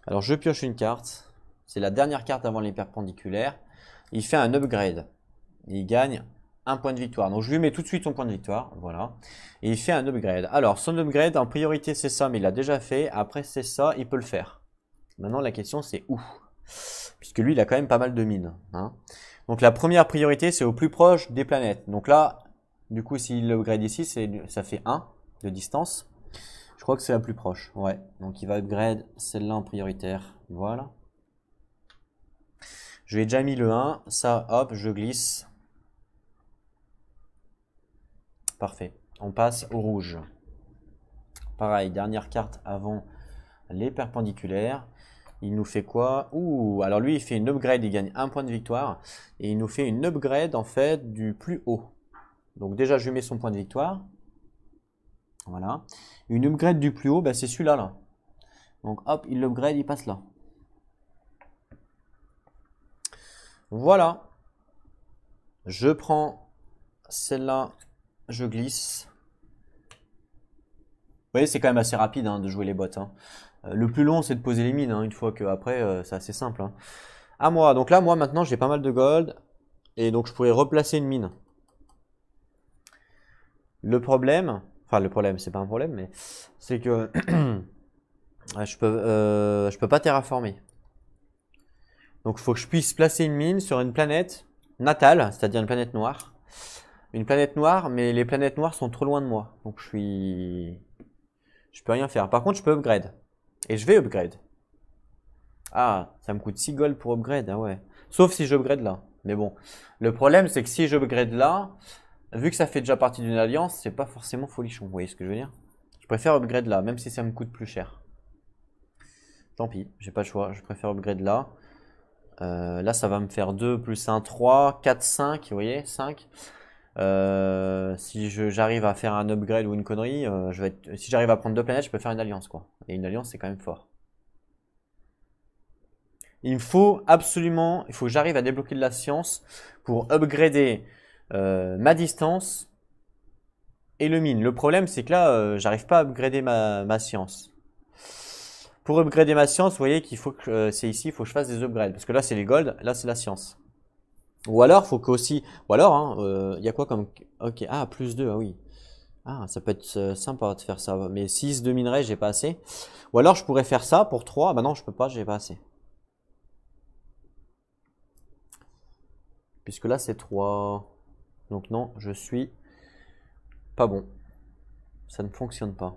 Alors, je pioche une carte. C'est la dernière carte avant les perpendiculaires. Il fait un upgrade. Il gagne un point de victoire. Donc, je lui mets tout de suite son point de victoire. Voilà. Et il fait un upgrade. Alors, son upgrade, en priorité, c'est ça, mais il l'a déjà fait. Après, c'est ça, il peut le faire. Maintenant, la question, c'est où? Puisque lui, il a quand même pas mal de mines, hein. Donc, la première priorité, c'est au plus proche des planètes. Donc là, du coup, s'il upgrade ici, ça fait 1 de distance. Je crois que c'est la plus proche. Ouais. Donc, il va upgrade celle-là en prioritaire. Voilà. Je lui ai déjà mis le 1. Ça, hop, je glisse. Parfait. On passe au rouge. Pareil, dernière carte avant les perpendiculaires. Il nous fait quoi? Ouh, alors lui, il fait une upgrade, il gagne un point de victoire. Et il nous fait une upgrade, en fait, du plus haut. Donc déjà, je lui mets son point de victoire. Voilà. Une upgrade du plus haut, bah, c'est celui-là, là. Donc hop, il l'upgrade, il passe là. Voilà. Je prends celle-là, je glisse. Vous voyez, c'est quand même assez rapide, hein, de jouer les bots, hein. Le plus long, c'est de poser les mines, hein, une fois que après, c'est assez simple, hein. À moi. Donc là, moi, maintenant, j'ai pas mal de gold. Et donc, je pourrais replacer une mine. Le problème, enfin, le problème, c'est pas un problème, mais c'est que je peux pas terraformer. Donc, il faut que je puisse placer une mine sur une planète natale, c'est-à-dire une planète noire. Une planète noire, mais les planètes noires sont trop loin de moi. Donc, je peux rien faire. Par contre, je peux upgrade. Et je vais upgrade. Ah, ça me coûte 6 gold pour upgrade, ah ouais. Sauf si j'upgrade là. Mais bon, le problème, c'est que si j'upgrade là, vu que ça fait déjà partie d'une alliance, c'est pas forcément folichon. Vous voyez ce que je veux dire? Je préfère upgrade là, même si ça me coûte plus cher. Tant pis, j'ai pas le choix. Je préfère upgrade là. Là, ça va me faire 2 plus 1, 3, 4, 5. Vous voyez, 5. Si j'arrive à faire un upgrade ou une connerie, si j'arrive à prendre 2 planètes, je peux faire une alliance, quoi. Et une alliance, c'est quand même fort. Il me faut absolument, il faut que j'arrive à débloquer de la science pour upgrader ma distance et le mine. Le problème, c'est que là, j'arrive pas à upgrader ma science. Pour upgrader ma science, vous voyez qu'il faut que c'est ici, il faut que je fasse des upgrades. Parce que là, c'est les gold, là, c'est la science. Ou alors, faut que aussi, ou alors, hein, il y a quoi comme, ok, ah, plus 2, ah oui. Ah, ça peut être sympa de faire ça. Mais 6 de minerai, j'ai pas assez. Ou alors, je pourrais faire ça pour 3. Bah non, je peux pas, j'ai pas assez. Puisque là, c'est 3. Donc non, je suis pas bon. Ça ne fonctionne pas.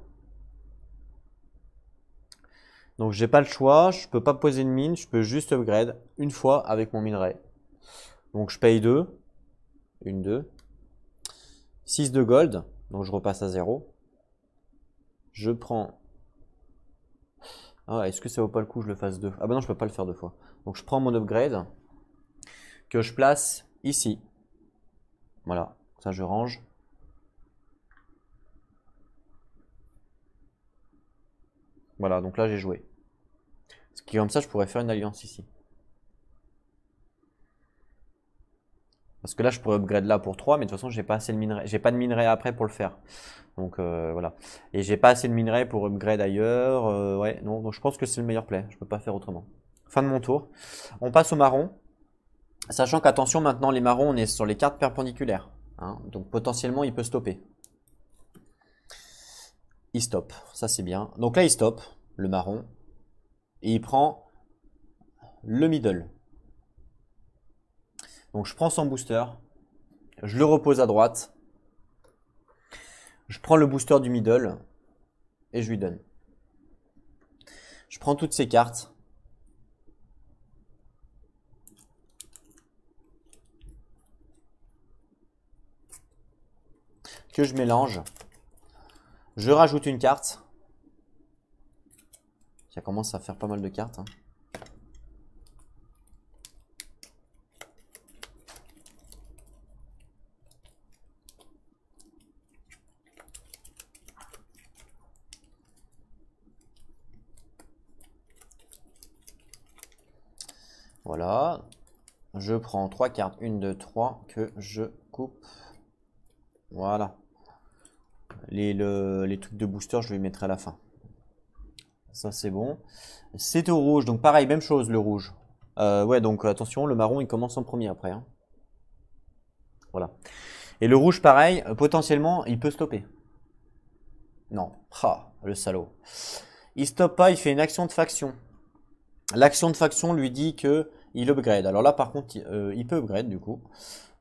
Donc j'ai pas le choix, je peux pas poser une mine, je peux juste upgrade une fois avec mon minerai. Donc je paye 2. 1, 2. 6 de gold, donc je repasse à 0. Je prends... Ah, est-ce que ça vaut pas le coup que je le fasse 2? Ah bah non, je peux pas le faire 2 fois. Donc je prends mon upgrade, que je place ici. Voilà, ça je range. Voilà, donc là j'ai joué. Ce qui comme ça, je pourrais faire une alliance ici. Parce que là, je pourrais upgrade là pour 3, mais de toute façon, j'ai pas assez de minerai. J'ai pas de minerai après pour le faire. Donc voilà. Et j'ai pas assez de minerai pour upgrade ailleurs. Ouais, non, donc je pense que c'est le meilleur play. Je peux pas faire autrement. Fin de mon tour. On passe au marron. Sachant qu'attention, maintenant, les marrons, on est sur les cartes perpendiculaires. Hein, donc potentiellement, il peut stopper. Il stoppe. Ça, c'est bien. Donc là, il stoppe, le marron. Et il prend le middle. Donc je prends son booster. Je le repose à droite. Je prends le booster du middle. Et je lui donne. Je prends toutes ces cartes. Que je mélange. Je rajoute une carte. Ça commence à faire pas mal de cartes. Hein. Voilà. Je prends 3 cartes. 1, 2, 3 que je coupe. Voilà. Les trucs de booster, je les mettrai à la fin. Ça, c'est bon. C'est au rouge. Donc pareil, même chose, le rouge. Ouais, donc attention, le marron, il commence en premier après. Hein. Voilà. Et le rouge, pareil, potentiellement, il peut stopper. Non. Ah, le salaud. Il stoppe pas, il fait une action de faction. L'action de faction lui dit que il upgrade. Alors là, par contre, il peut upgrade du coup.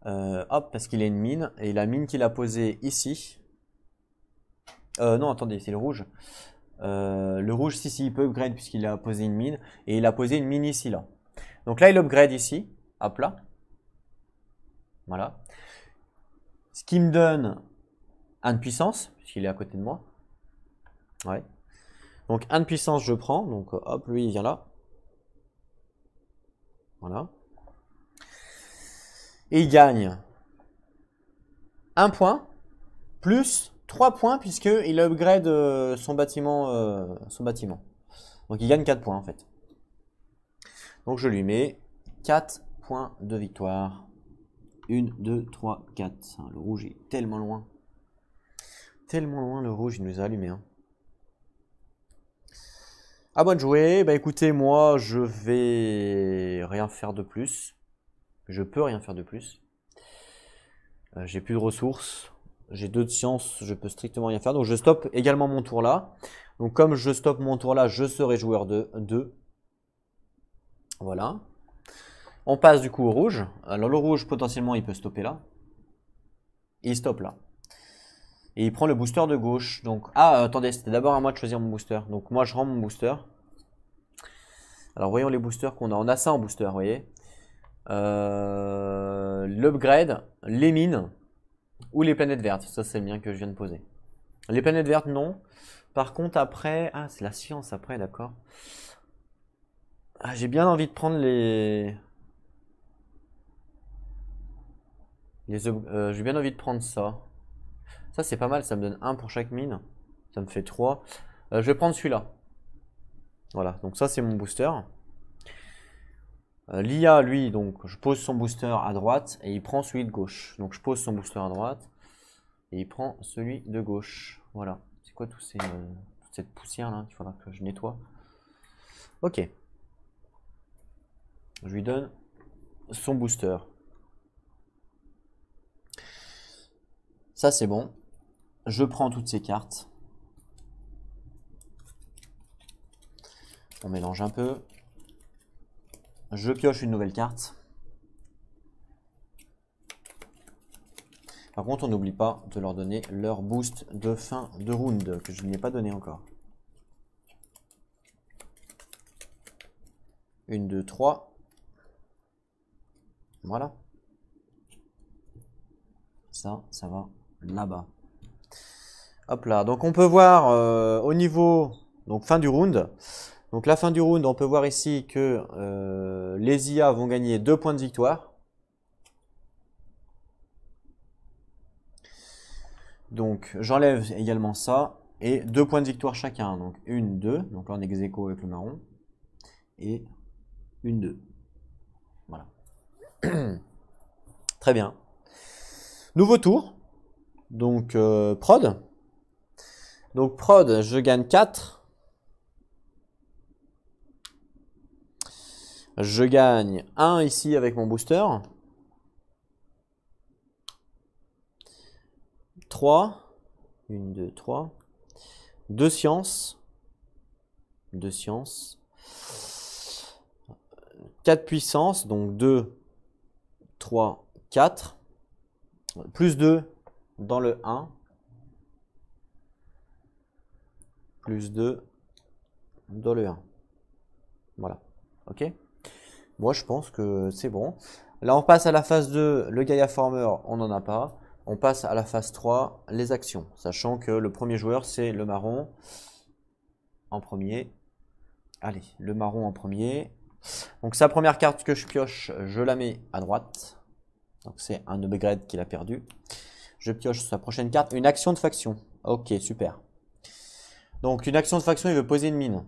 Hop, parce qu'il a une mine. Et la mine qu'il a posée ici. Non, attendez, c'est le rouge. Le rouge, si, il peut upgrade puisqu'il a posé une mine. Et il a posé une mine ici, là. Donc là, il upgrade ici. Hop là. Voilà. Ce qui me donne 1 de puissance, puisqu'il est à côté de moi. Ouais. Donc 1 de puissance, je prends. Donc hop, lui, il vient là. Voilà. Et il gagne 1 point plus 3 points puisqu'il upgrade son bâtiment. Donc il gagne 4 points en fait. Donc je lui mets 4 points de victoire. 1, 2, 3, 4. Le rouge est tellement loin. Tellement loin le rouge, il nous a allumé. Hein. À moi de jouer. Bah écoutez, moi je vais rien faire de plus. Je peux rien faire de plus. J'ai plus de ressources. J'ai 2 de science, je peux strictement rien faire. Donc je stoppe également mon tour là. Donc comme je stoppe mon tour là, je serai joueur de 2. Voilà. On passe du coup au rouge. Alors le rouge, potentiellement, il peut stopper là. Et il stoppe là. Et il prend le booster de gauche. Donc, attendez, c'était d'abord à moi de choisir mon booster. Donc moi, je rends mon booster. Alors voyons les boosters qu'on a. On a ça en booster, vous voyez. L'upgrade, les mines ou les planètes vertes. Ça, c'est le mien que je viens de poser. Les planètes vertes, non. Par contre, après... Ah, c'est la science après, d'accord. Ah, j'ai bien envie de prendre les... j'ai bien envie de prendre ça. Ça, c'est pas mal. Ça me donne 1 pour chaque mine. Ça me fait 3. Je vais prendre celui-là. Voilà. Donc ça, c'est mon booster. L'IA, lui, donc je pose son booster à droite et il prend celui de gauche. Donc je pose son booster à droite et il prend celui de gauche. Voilà. C'est quoi toute cette poussière là? Il faudra que je nettoie. Ok. Je lui donne son booster. Ça c'est bon. Je prends toutes ces cartes. On mélange un peu. Je pioche une nouvelle carte. Par contre, on n'oublie pas de leur donner leur boost de fin de round que je n'ai pas donné encore. 1, 2, 3. Voilà. Ça va là-bas. Hop là. Donc on peut voir au niveau donc fin du round. Donc la fin du round, on peut voir ici que les IA vont gagner 2 points de victoire. Donc j'enlève également ça. Et 2 points de victoire chacun. Donc 1, 2. Donc là on est ex-aequo avec le marron. Et 1, 2. Voilà. Très bien. Nouveau tour. Donc, prod. Donc, prod, je gagne 4. Je gagne 1 ici avec mon booster. 3. 1, 2, 3. 2 sciences. 2 sciences. 4 puissance. Donc 2, 3, 4. Plus 2 dans le 1. Plus 2 dans le 1. Voilà. Ok. Moi, je pense que c'est bon. Là, on passe à la phase 2. Le Gaia Former, on n'en a pas. On passe à la phase 3, les actions. Sachant que le premier joueur, c'est le marron en premier. Allez, le marron en premier. Donc, sa première carte que je pioche, je la mets à droite. Donc, c'est un upgrade qu'il a perdu. Je pioche sa prochaine carte. Une action de faction. Ok, super. Donc, une action de faction, il veut poser une mine.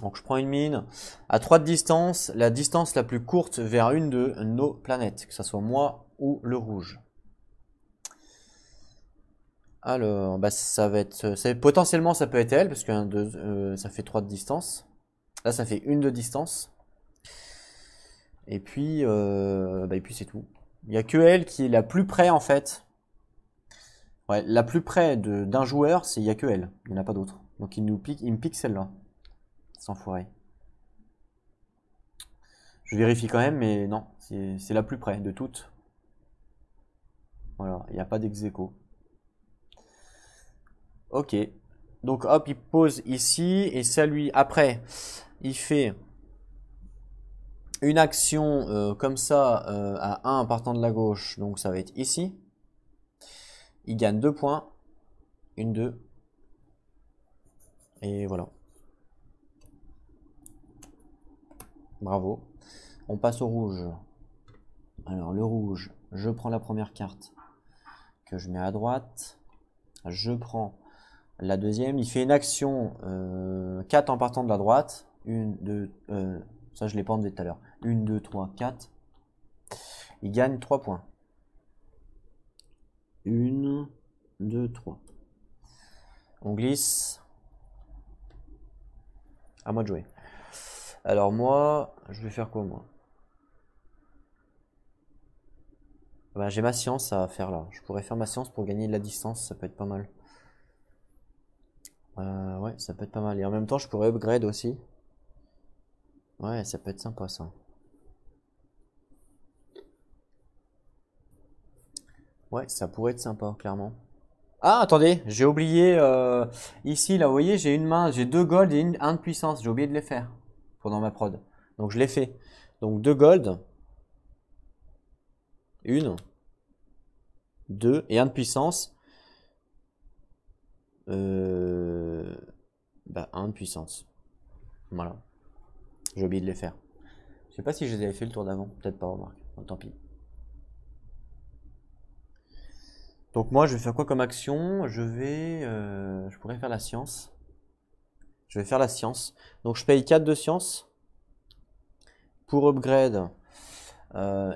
Donc, je prends une mine à 3 de distance. La distance la plus courte vers une de nos planètes. Que ce soit moi ou le rouge. Alors, bah, potentiellement, ça peut être elle. Parce que ça fait 3 de distance. Là, ça fait une de distance. Et puis c'est tout. Il n'y a que elle qui est la plus près, en fait. Ouais, la plus près d'un joueur, il n'y a que elle. Il n'y en a pas d'autre. Donc, il me pique celle-là. Sans foirer. Je vérifie quand même, mais non. C'est la plus près de toutes. Voilà, il n'y a pas d'ex-aequo. Ok. Donc, hop, il pose ici. Et ça lui... Après, il fait une action comme ça à 1 partant de la gauche. Donc, ça va être ici. Il gagne 2 points. 1, 2. Et voilà. Bravo. On passe au rouge. Alors, le rouge, je prends la première carte que je mets à droite. Je prends la deuxième. Il fait une action 4 en partant de la droite. 1, 2, ça je l'ai pas enlevé tout à l'heure. 1, 2, 3, 4. Il gagne 3 points. 1, 2, 3. On glisse. À moi de jouer. Alors moi, je vais faire quoi moi? Bah, j'ai ma science à faire là. Je pourrais faire ma science pour gagner de la distance, ça peut être pas mal. Ouais, ça peut être pas mal. Et en même temps, je pourrais upgrade aussi. Ouais, ça peut être sympa ça. Ouais, ça pourrait être sympa, clairement. Ah, attendez, j'ai oublié. Ici, là, vous voyez, j'ai une main, j'ai 2 gold et 1 de puissance. J'ai oublié de les faire pendant ma prod. Donc, je l'ai fait. Donc, 2 gold. 1, 2 et 1 de puissance. 1 de puissance. Voilà. J'ai oublié de les faire. Je sais pas si je les avais fait le tour d'avant. Peut-être pas, remarque. Bon, tant pis. Donc moi, je vais faire quoi comme action? Je pourrais faire la science. Je vais faire la science. Donc je paye 4 de science. Pour upgrade,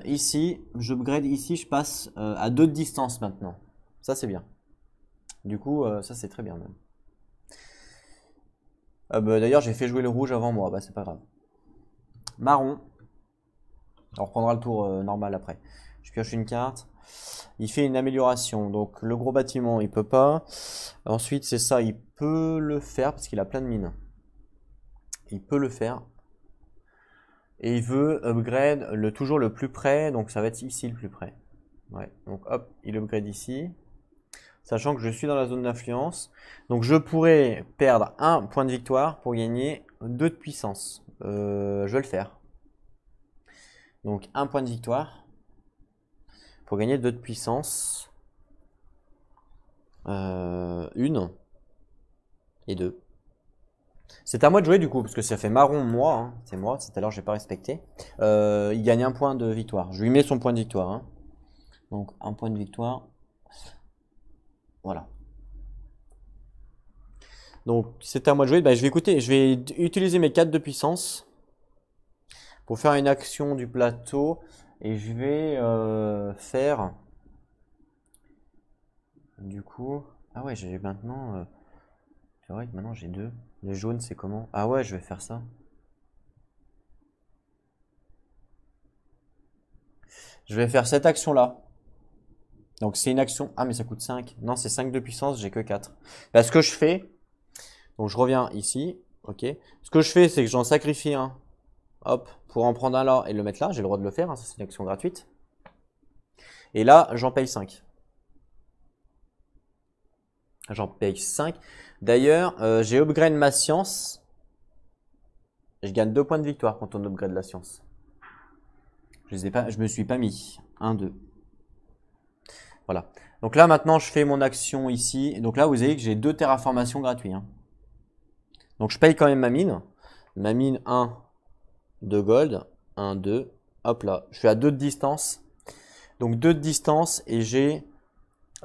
ici, j'upgrade ici, je passe à 2 de distance maintenant. Ça, c'est bien. Du coup, ça, c'est très bien même. D'ailleurs, j'ai fait jouer le rouge avant moi. Bah, c'est pas grave. Marron. On reprendra le tour normal après. Je pioche une carte. Il fait une amélioration. Donc, le gros bâtiment, il peut pas. Ensuite, c'est ça, il peut le faire parce qu'il a plein de mines. Il peut le faire. Et il veut upgrade toujours le plus près. Donc, ça va être ici le plus près. Ouais. Donc, hop, il upgrade ici. Sachant que je suis dans la zone d'influence. Donc, je pourrais perdre 1 point de victoire pour gagner 2 de puissance. Je vais le faire. Donc, 1 point de victoire pour gagner 2 de puissance. 1 et 2. C'est à moi de jouer du coup, parce que ça fait marron moi. Hein. C'est moi, tout à l'heure j'ai pas respecté. Il gagne 1 point de victoire. Je lui mets son point de victoire. Hein. Donc 1 point de victoire. Voilà. Donc c'est à moi de jouer. Bah, je vais utiliser mes 4 de puissance pour faire une action du plateau. Et je vais faire... Du coup... Ah ouais, j'ai maintenant... c'est vrai que maintenant j'ai deux. Les jaunes, c'est comment? Ah ouais, je vais faire ça. Je vais faire cette action-là. Donc c'est une action... Ah mais ça coûte 5. Non, c'est 5 de puissance, j'ai que 4. Là, ce que je fais... Donc je reviens ici. Ok. Ce que je fais, c'est que j'en sacrifie un. Hop, pour en prendre un là et le mettre là. J'ai le droit de le faire, hein, ça c'est une action gratuite. Et là, j'en paye 5. J'en paye 5. D'ailleurs, j'ai upgrade ma science. Je gagne 2 points de victoire quand on upgrade la science. Je me suis pas mis. 1, 2. Voilà. Donc là, maintenant, je fais mon action ici. Donc là, vous voyez que j'ai 2 terraformations gratuits. Hein. Donc je paye quand même ma mine. Ma mine 1 de gold. 1, 2. Hop là. Je suis à 2 de distance. Donc 2 de distance et j'ai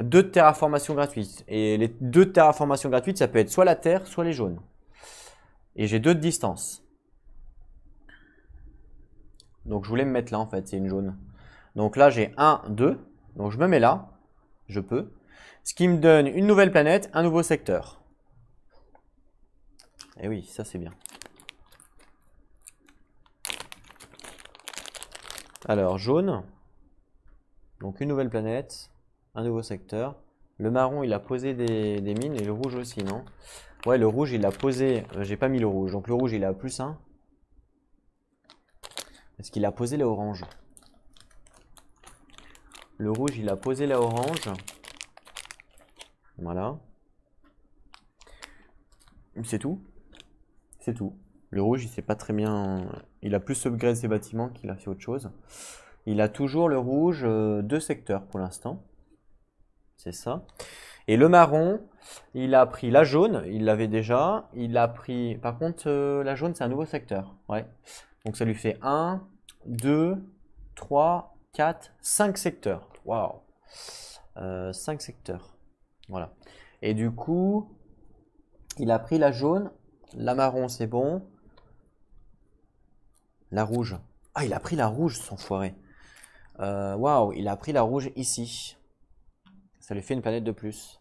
2 de terraformation gratuites. Et les 2 terraformations gratuites, ça peut être soit la terre, soit les jaunes. Et j'ai 2 de distance. Donc je voulais me mettre là en fait, c'est une jaune. Donc là j'ai 1, 2. Donc je me mets là. Je peux. Ce qui me donne une nouvelle planète, un nouveau secteur. Et oui, ça c'est bien. Alors jaune. Donc une nouvelle planète, un nouveau secteur. Le marron il a posé des mines et le rouge aussi, non? Ouais, le rouge il a posé... j'ai pas mis le rouge. Donc le rouge il a plus 1. Est-ce qu'il a posé la orange? Le rouge, il a posé la orange. Voilà. C'est tout. C'est tout. Le rouge, il sait pas très bien... Il a plus upgrade ses bâtiments qu'il a fait autre chose. Il a toujours le rouge, 2 secteurs pour l'instant. C'est ça. Et le marron, il a pris la jaune, il l'avait déjà. Il a pris... Par contre, la jaune, c'est un nouveau secteur. Ouais. Donc ça lui fait 1, 2, 3, 4, 5 secteurs. Waouh. 5 secteurs. Voilà. Et du coup, il a pris la jaune. La marron, c'est bon. La rouge. Ah, il a pris la rouge, sans foirer. Waouh, il a pris la rouge ici. Ça lui fait une planète de plus.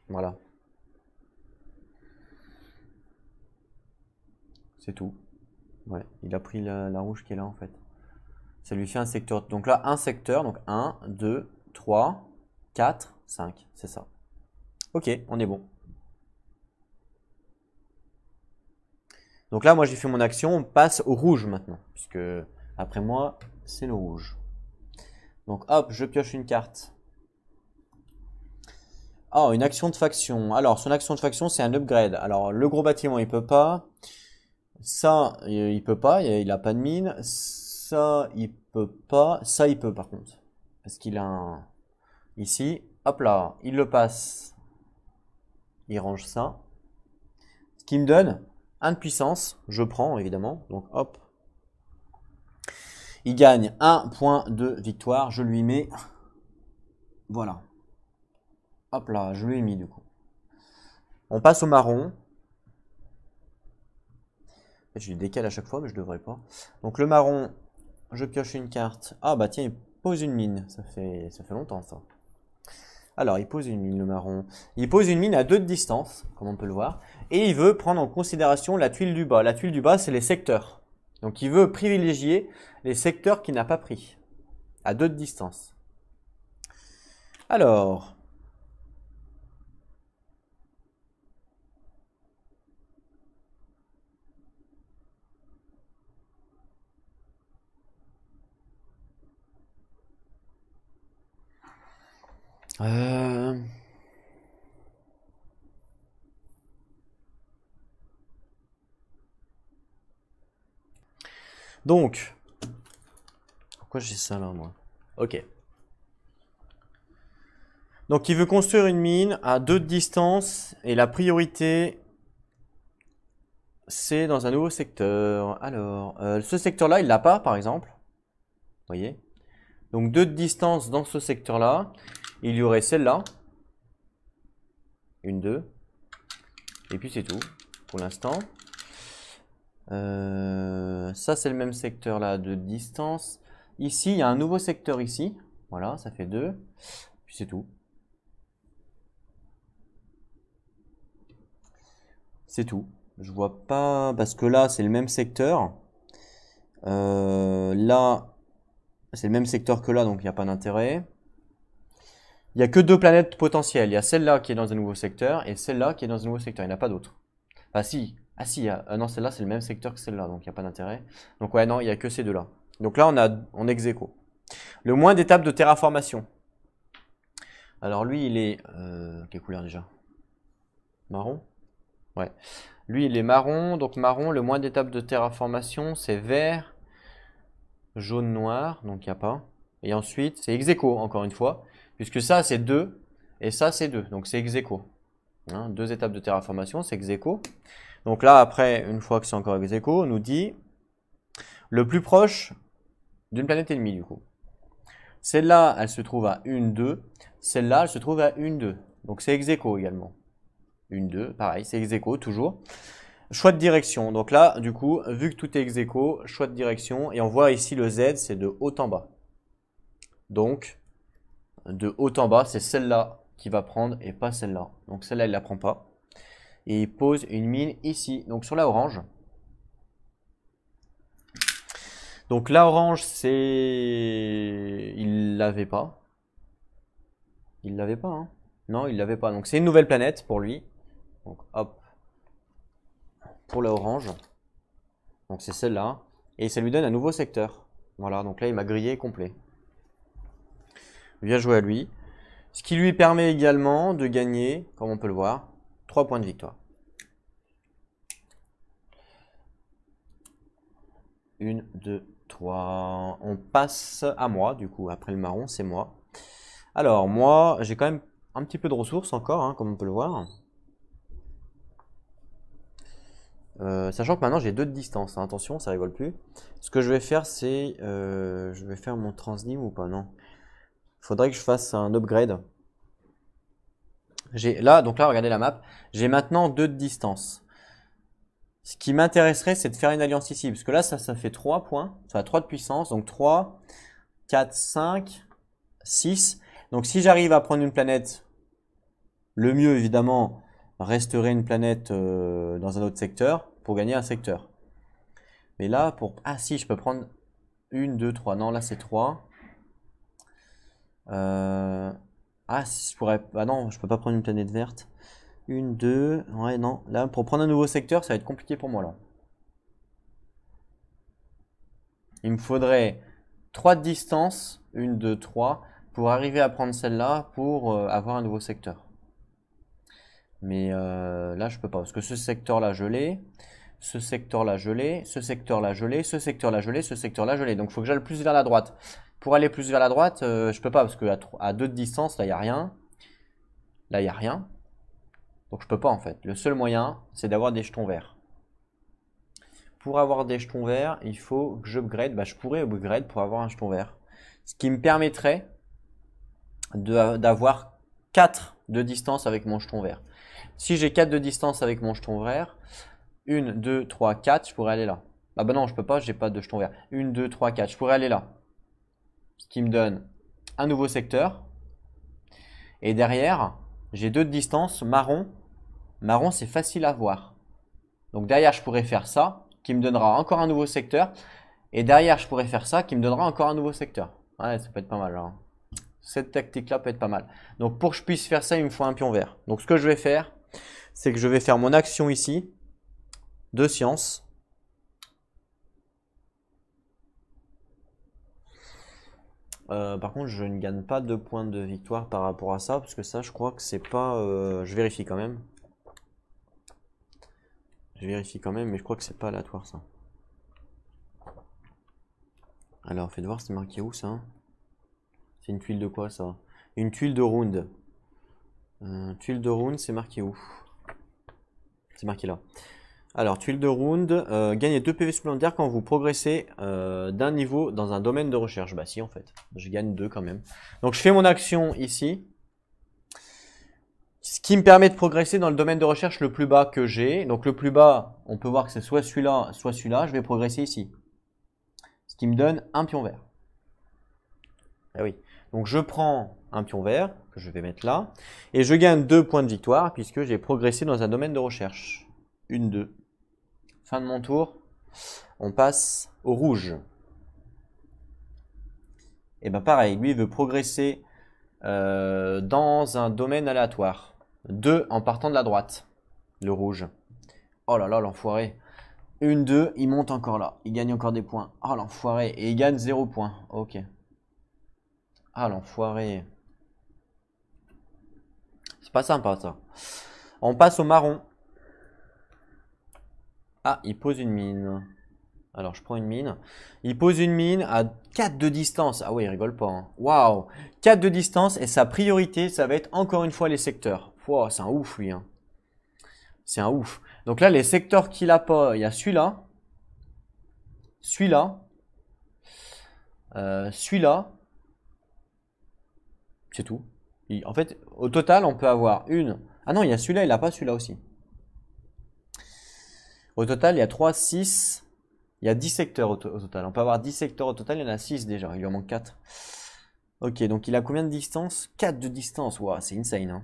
Voilà. C'est tout. Ouais, il a pris la rouge qui est là en fait. Ça lui fait un secteur. Donc là, un secteur. Donc 1, 2, 3, 4, 5. C'est ça. Ok, on est bon. Donc là, moi, j'ai fait mon action. On passe au rouge maintenant. Puisque après moi, c'est le rouge. Donc hop, je pioche une carte. Oh, une action de faction. Alors, son action de faction, c'est un upgrade. Alors, le gros bâtiment, il peut pas. Ça, il peut pas. Il a pas de mine. Ça, il peut pas. Ça, il peut par contre. Parce qu'il a un... Ici, hop là, il le passe. Il range ça. Ce qui me donne 1 de puissance. Je prends, évidemment. Donc, hop. Il gagne 1 point de victoire. Je lui mets... Voilà. Hop là, je lui ai mis du coup. On passe au marron. Je lui décale à chaque fois, mais je devrais pas. Donc le marron, je pioche une carte. Ah bah tiens, il pose une mine. Ça fait longtemps ça. Alors, il pose une mine, le marron. Il pose une mine à 2 de distance, comme on peut le voir. Et il veut prendre en considération la tuile du bas. La tuile du bas, c'est les secteurs. Donc il veut privilégier les secteurs qu'il n'a pas pris. À 2 de distance. Alors... Donc, pourquoi j'ai ça là, moi? Ok. Donc, il veut construire une mine à 2 de distance et la priorité, c'est dans un nouveau secteur. Alors, ce secteur-là, il l'a pas, par exemple. Vous voyez? Donc, 2 de distance dans ce secteur-là. Il y aurait celle-là. 1, 2. Et puis, c'est tout, pour l'instant. Ça, c'est le même secteur là de distance. Ici, il y a un nouveau secteur ici. Voilà, ça fait 2. Puis c'est tout. C'est tout. Je vois pas... Parce que là, c'est le même secteur. Là, c'est le même secteur que là, donc il n'y a pas d'intérêt. Il n'y a que 2 planètes potentielles. Il y a celle-là qui est dans un nouveau secteur et celle-là qui est dans un nouveau secteur. Il n'y en a pas d'autres. Ah si, ah si, non, celle-là c'est le même secteur que celle-là, donc il n'y a pas d'intérêt. Donc ouais, non, il n'y a que ces deux-là. Donc là, on est ex aequo. Le moins d'étapes de terraformation. Alors lui, il est... quelle couleur déjà? Marron? Ouais. Lui, il est marron, donc marron, le moins d'étapes de terraformation, c'est vert, jaune, noir, donc il n'y a pas. Et ensuite, c'est ex aequo, encore une fois, puisque ça, c'est 2, et ça, c'est 2, donc c'est ex aequo. Hein, 2 étapes de terraformation, c'est ex aequo. Donc là, après, une fois que c'est encore ex aequo, on nous dit le plus proche d'une planète ennemie, du coup. Celle-là, elle se trouve à 1, 2. Celle-là, elle se trouve à 1, 2. Donc c'est ex aequo également. 1, 2, pareil, c'est ex aequo toujours. Choix de direction. Donc là, du coup, vu que tout est ex aequo, choix de direction. Et on voit ici le Z, c'est de haut en bas. Donc, de haut en bas, c'est celle-là qui va prendre et pas celle-là. Donc celle-là, il ne la prend pas. Et il pose une mine ici, donc sur la orange. Donc la orange, c'est... Il l'avait pas. Il l'avait pas, hein. Non, il l'avait pas. Donc c'est une nouvelle planète pour lui. Donc hop. Pour la orange. Donc c'est celle-là. Et ça lui donne un nouveau secteur. Voilà, donc là il m'a grillé complet. Bien joué à lui. Ce qui lui permet également de gagner, comme on peut le voir, 3 points de victoire. 1, 2, 3. On passe à moi, du coup, après le marron, c'est moi. Alors, moi, j'ai quand même un petit peu de ressources encore, hein, comme on peut le voir. Sachant que maintenant, j'ai 2 de distance. Hein, attention, ça rigole plus. Ce que je vais faire, c'est... je vais faire mon translim ou pas? Non. Il faudrait que je fasse un upgrade. Donc là, regardez la map. J'ai maintenant 2 de distance. Ce qui m'intéresserait, c'est de faire une alliance ici. Parce que là, ça fait 3 points. Ça fait 3 de puissance. Donc 3, 4, 5, 6. Donc si j'arrive à prendre une planète, le mieux, évidemment, resterait une planète dans un autre secteur pour gagner un secteur. Mais là, pour... Ah si, je peux prendre 1, 2, 3. Non, là, c'est 3. Ah, si je pourrais... Ah non, je peux pas prendre une planète verte. 1, 2... Ouais, non. Là, pour prendre un nouveau secteur, ça va être compliqué pour moi, là. Il me faudrait 3 de distance, 1, 2, 3, pour arriver à prendre celle-là pour avoir un nouveau secteur. Mais là, je peux pas, parce que ce secteur-là, je l'ai. Ce secteur-là, je l'ai. Ce secteur-là, je l'ai. Ce secteur-là, je l'ai. Ce secteur-là, je l'ai. Donc, il faut que j'aille plus vers la droite. Pour aller plus vers la droite, je peux pas, parce qu'à 2 de distance, là, il n'y a rien. Là, il n'y a rien. Donc, je peux pas, en fait. Le seul moyen, c'est d'avoir des jetons verts. Pour avoir des jetons verts, il faut que j'upgrade. Bah, je pourrais upgrade pour avoir un jeton vert. Ce qui me permettrait d'avoir 4 de distance avec mon jeton vert. Si j'ai 4 de distance avec mon jeton vert, 1, 2, 3, 4, je pourrais aller là. Ah bah non, je peux pas, j'ai pas de jeton vert. 1, 2, 3, 4, je pourrais aller là. Ce qui me donne un nouveau secteur. Et derrière, j'ai 2 de distance, marron. Marron, c'est facile à voir. Donc derrière, je pourrais faire ça, qui me donnera encore un nouveau secteur. Et derrière, je pourrais faire ça, qui me donnera encore un nouveau secteur. Ouais, ça peut être pas mal, hein. Cette tactique-là peut être pas mal. Donc pour que je puisse faire ça, il me faut un pion vert. Donc ce que je vais faire, c'est que je vais faire mon action ici, de science. Par contre, je ne gagne pas de points de victoire par rapport à ça, parce que ça, je crois que c'est pas... je vérifie quand même. Je vérifie quand même, mais je crois que c'est pas aléatoire, ça. Alors, faites voir, c'est marqué où, ça? C'est une tuile de quoi, ça? Une tuile de round. Tuile de round, c'est marqué où? C'est marqué là. Alors, tuile de round, gagnez 2 PV supplémentaires quand vous progressez d'un niveau dans un domaine de recherche. Bah si, en fait, je gagne 2 quand même. Donc, je fais mon action ici. Ce qui me permet de progresser dans le domaine de recherche le plus bas que j'ai. Donc le plus bas, on peut voir que c'est soit celui-là, soit celui-là. Je vais progresser ici. Ce qui me donne un pion vert. Ah oui. Donc je prends un pion vert, que je vais mettre là, et je gagne 2 points de victoire, puisque j'ai progressé dans un domaine de recherche. 1, 2. Fin de mon tour. On passe au rouge. Et bien pareil, lui il veut progresser dans un domaine aléatoire. 2 en partant de la droite, le rouge. Oh là là, l'enfoiré. 1, 2, il monte encore là. Il gagne encore des points. Oh l'enfoiré. Et il gagne 0 points. Ok. Ah l'enfoiré. C'est pas sympa ça. On passe au marron. Ah, il pose une mine. Alors je prends une mine. Il pose une mine à 4 de distance. Ah oui, il rigole pas. Hein. Waouh. 4 de distance et sa priorité, ça va être encore une fois les secteurs. Wow, c'est un ouf lui. Hein. C'est un ouf. Donc là, les secteurs qu'il a pas, il y a celui-là. Celui-là. Celui-là. C'est tout. En fait, au total, on peut avoir une. Ah non, il y a celui-là, il n'a pas celui-là aussi. Au total, il y a 3, 6. Il y a 10 secteurs au total. On peut avoir 10 secteurs au total, il y en a 6 déjà. Il lui en manque 4. Ok, donc il a combien de distance? 4 de distance. Waouh, c'est insane. Hein.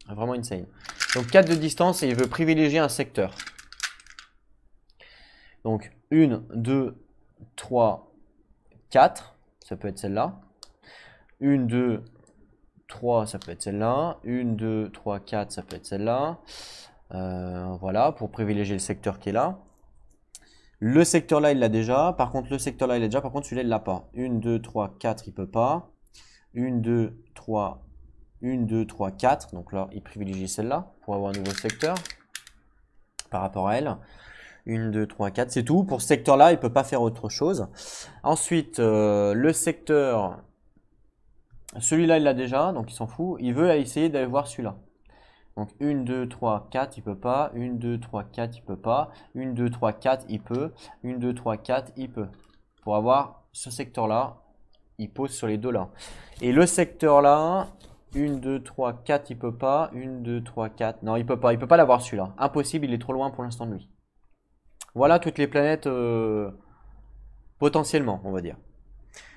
Vraiment insane. Donc 4 de distance et il veut privilégier un secteur. Donc 1, 2, 3, 4. Ça peut être celle-là. 1, 2, 3, ça peut être celle-là. 1, 2, 3, 4, ça peut être celle-là. Voilà, pour privilégier le secteur qui est là. Le secteur là, il l'a déjà. Par contre, le secteur là, il l'a déjà. Par contre, celui-là, il l'a pas. 1, 2, 3, 4, il peut pas. 1, 2, 3, 1, 2, 3, 4. Donc là, il privilégie celle-là pour avoir un nouveau secteur par rapport à elle. 1, 2, 3, 4. C'est tout. Pour ce secteur-là, il ne peut pas faire autre chose. Ensuite, le secteur, celui-là, il l'a déjà. Donc, il s'en fout. Il veut essayer d'aller voir celui-là. Donc 1, 2, 3, 4, il peut pas. 1, 2, 3, 4, il peut pas. 1, 2, 3, 4, il peut. 1, 2, 3, 4, il peut. Pour avoir ce secteur-là, il pose sur les deux là. Et le secteur-là, 1, 2, 3, 4, il peut pas. 1, 2, 3, 4. Non, il peut pas. Il peut pas l'avoir celui-là. Impossible, il est trop loin pour l'instant de lui. Voilà toutes les planètes potentiellement, on va dire.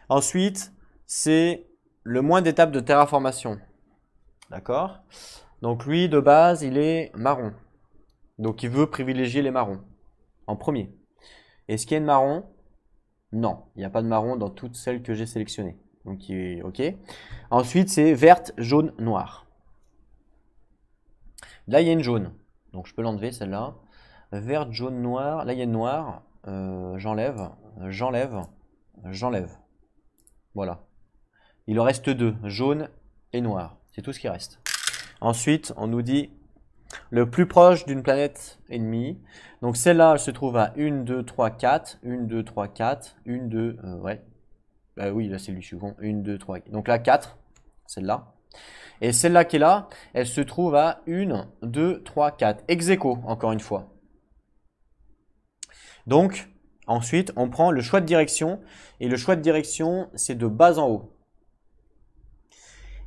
Ensuite, c'est le moins d'étapes de terraformation. D'accord ? Donc lui, de base, il est marron. Donc il veut privilégier les marrons en premier. Est-ce qu'il y a de marron? Non, il n'y a pas de marron dans toutes celles que j'ai sélectionnées. Donc ok. Ensuite, c'est verte, jaune, noire. Là, il y a une jaune. Donc je peux l'enlever celle-là. Verte, jaune, noire. Là, il y a une noire. J'enlève, j'enlève, j'enlève. Voilà. Il en reste deux, jaune et noir. C'est tout ce qui reste. Ensuite, on nous dit le plus proche d'une planète ennemie. Donc celle-là, elle se trouve à 1, 2, 3, 4. 1, 2, 3, 4. 1, 2, ouais. Oui, là c'est lui suivant. 1, 2, 3. Donc là, 4. Celle-là. Et celle-là qui est là, elle se trouve à 1, 2, 3, 4. Ex aequo, encore une fois. Donc, ensuite, on prend le choix de direction. Et le choix de direction, c'est de bas en haut.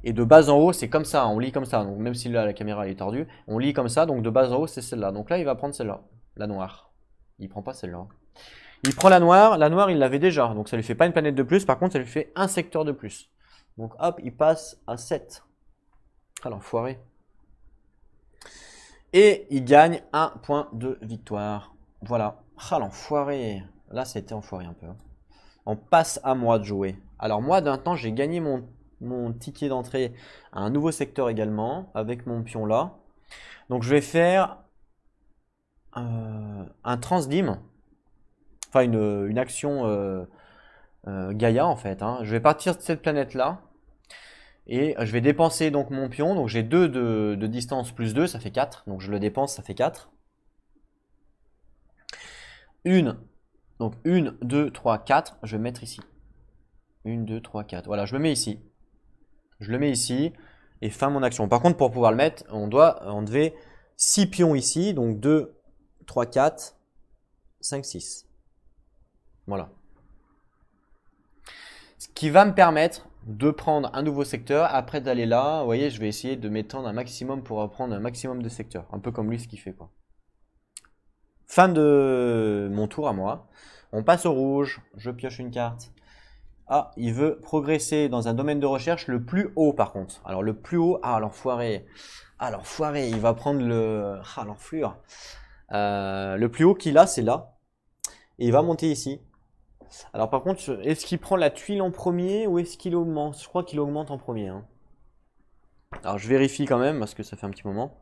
Et de bas en haut, c'est comme ça, on lit comme ça. Donc même si là la caméra elle est tordue, on lit comme ça. Donc de bas en haut, c'est celle-là. Donc là, il va prendre celle-là, la noire. Il prend pas celle-là. Il prend la noire. La noire, il l'avait déjà. Donc ça lui fait pas une planète de plus. Par contre, ça lui fait un secteur de plus. Donc hop, il passe à 7. Ah l'enfoiré. Et il gagne un point de victoire. Voilà. Ah l'enfoiré. Là, ça a été enfoiré un peu. On passe à moi de jouer. Alors moi, d'un temps, j'ai gagné mon ticket d'entrée à un nouveau secteur également, avec mon pion là. Donc je vais faire un transdim, enfin une action Gaïa en fait. Hein. Je vais partir de cette planète là, et je vais dépenser donc mon pion. Donc j'ai 2 de distance plus 2, ça fait 4. Donc je le dépense, ça fait 4. Donc 1, 2, 3, 4, je vais mettre ici. 1, 2, 3, 4. Voilà, je me mets ici. Je le mets ici et fin mon action. Par contre, pour pouvoir le mettre, on devait 6 pions ici. Donc 2, 3, 4, 5, 6. Voilà. Ce qui va me permettre de prendre un nouveau secteur, après d'aller là, vous voyez, je vais essayer de m'étendre un maximum pour prendre un maximum de secteurs. Un peu comme lui, ce qu'il fait, quoi. Fin de mon tour à moi. On passe au rouge, je pioche une carte. Ah, il veut progresser dans un domaine de recherche le plus haut par contre. Alors le plus haut, ah l'enfoiré. Ah l'enfoiré, il va prendre le... Ah l'enflure. Le plus haut qu'il a, c'est là. Et il va monter ici. Alors par contre, est-ce qu'il prend la tuile en premier ou est-ce qu'il augmente? Je crois qu'il augmente en premier, hein. Alors je vérifie quand même parce que ça fait un petit moment.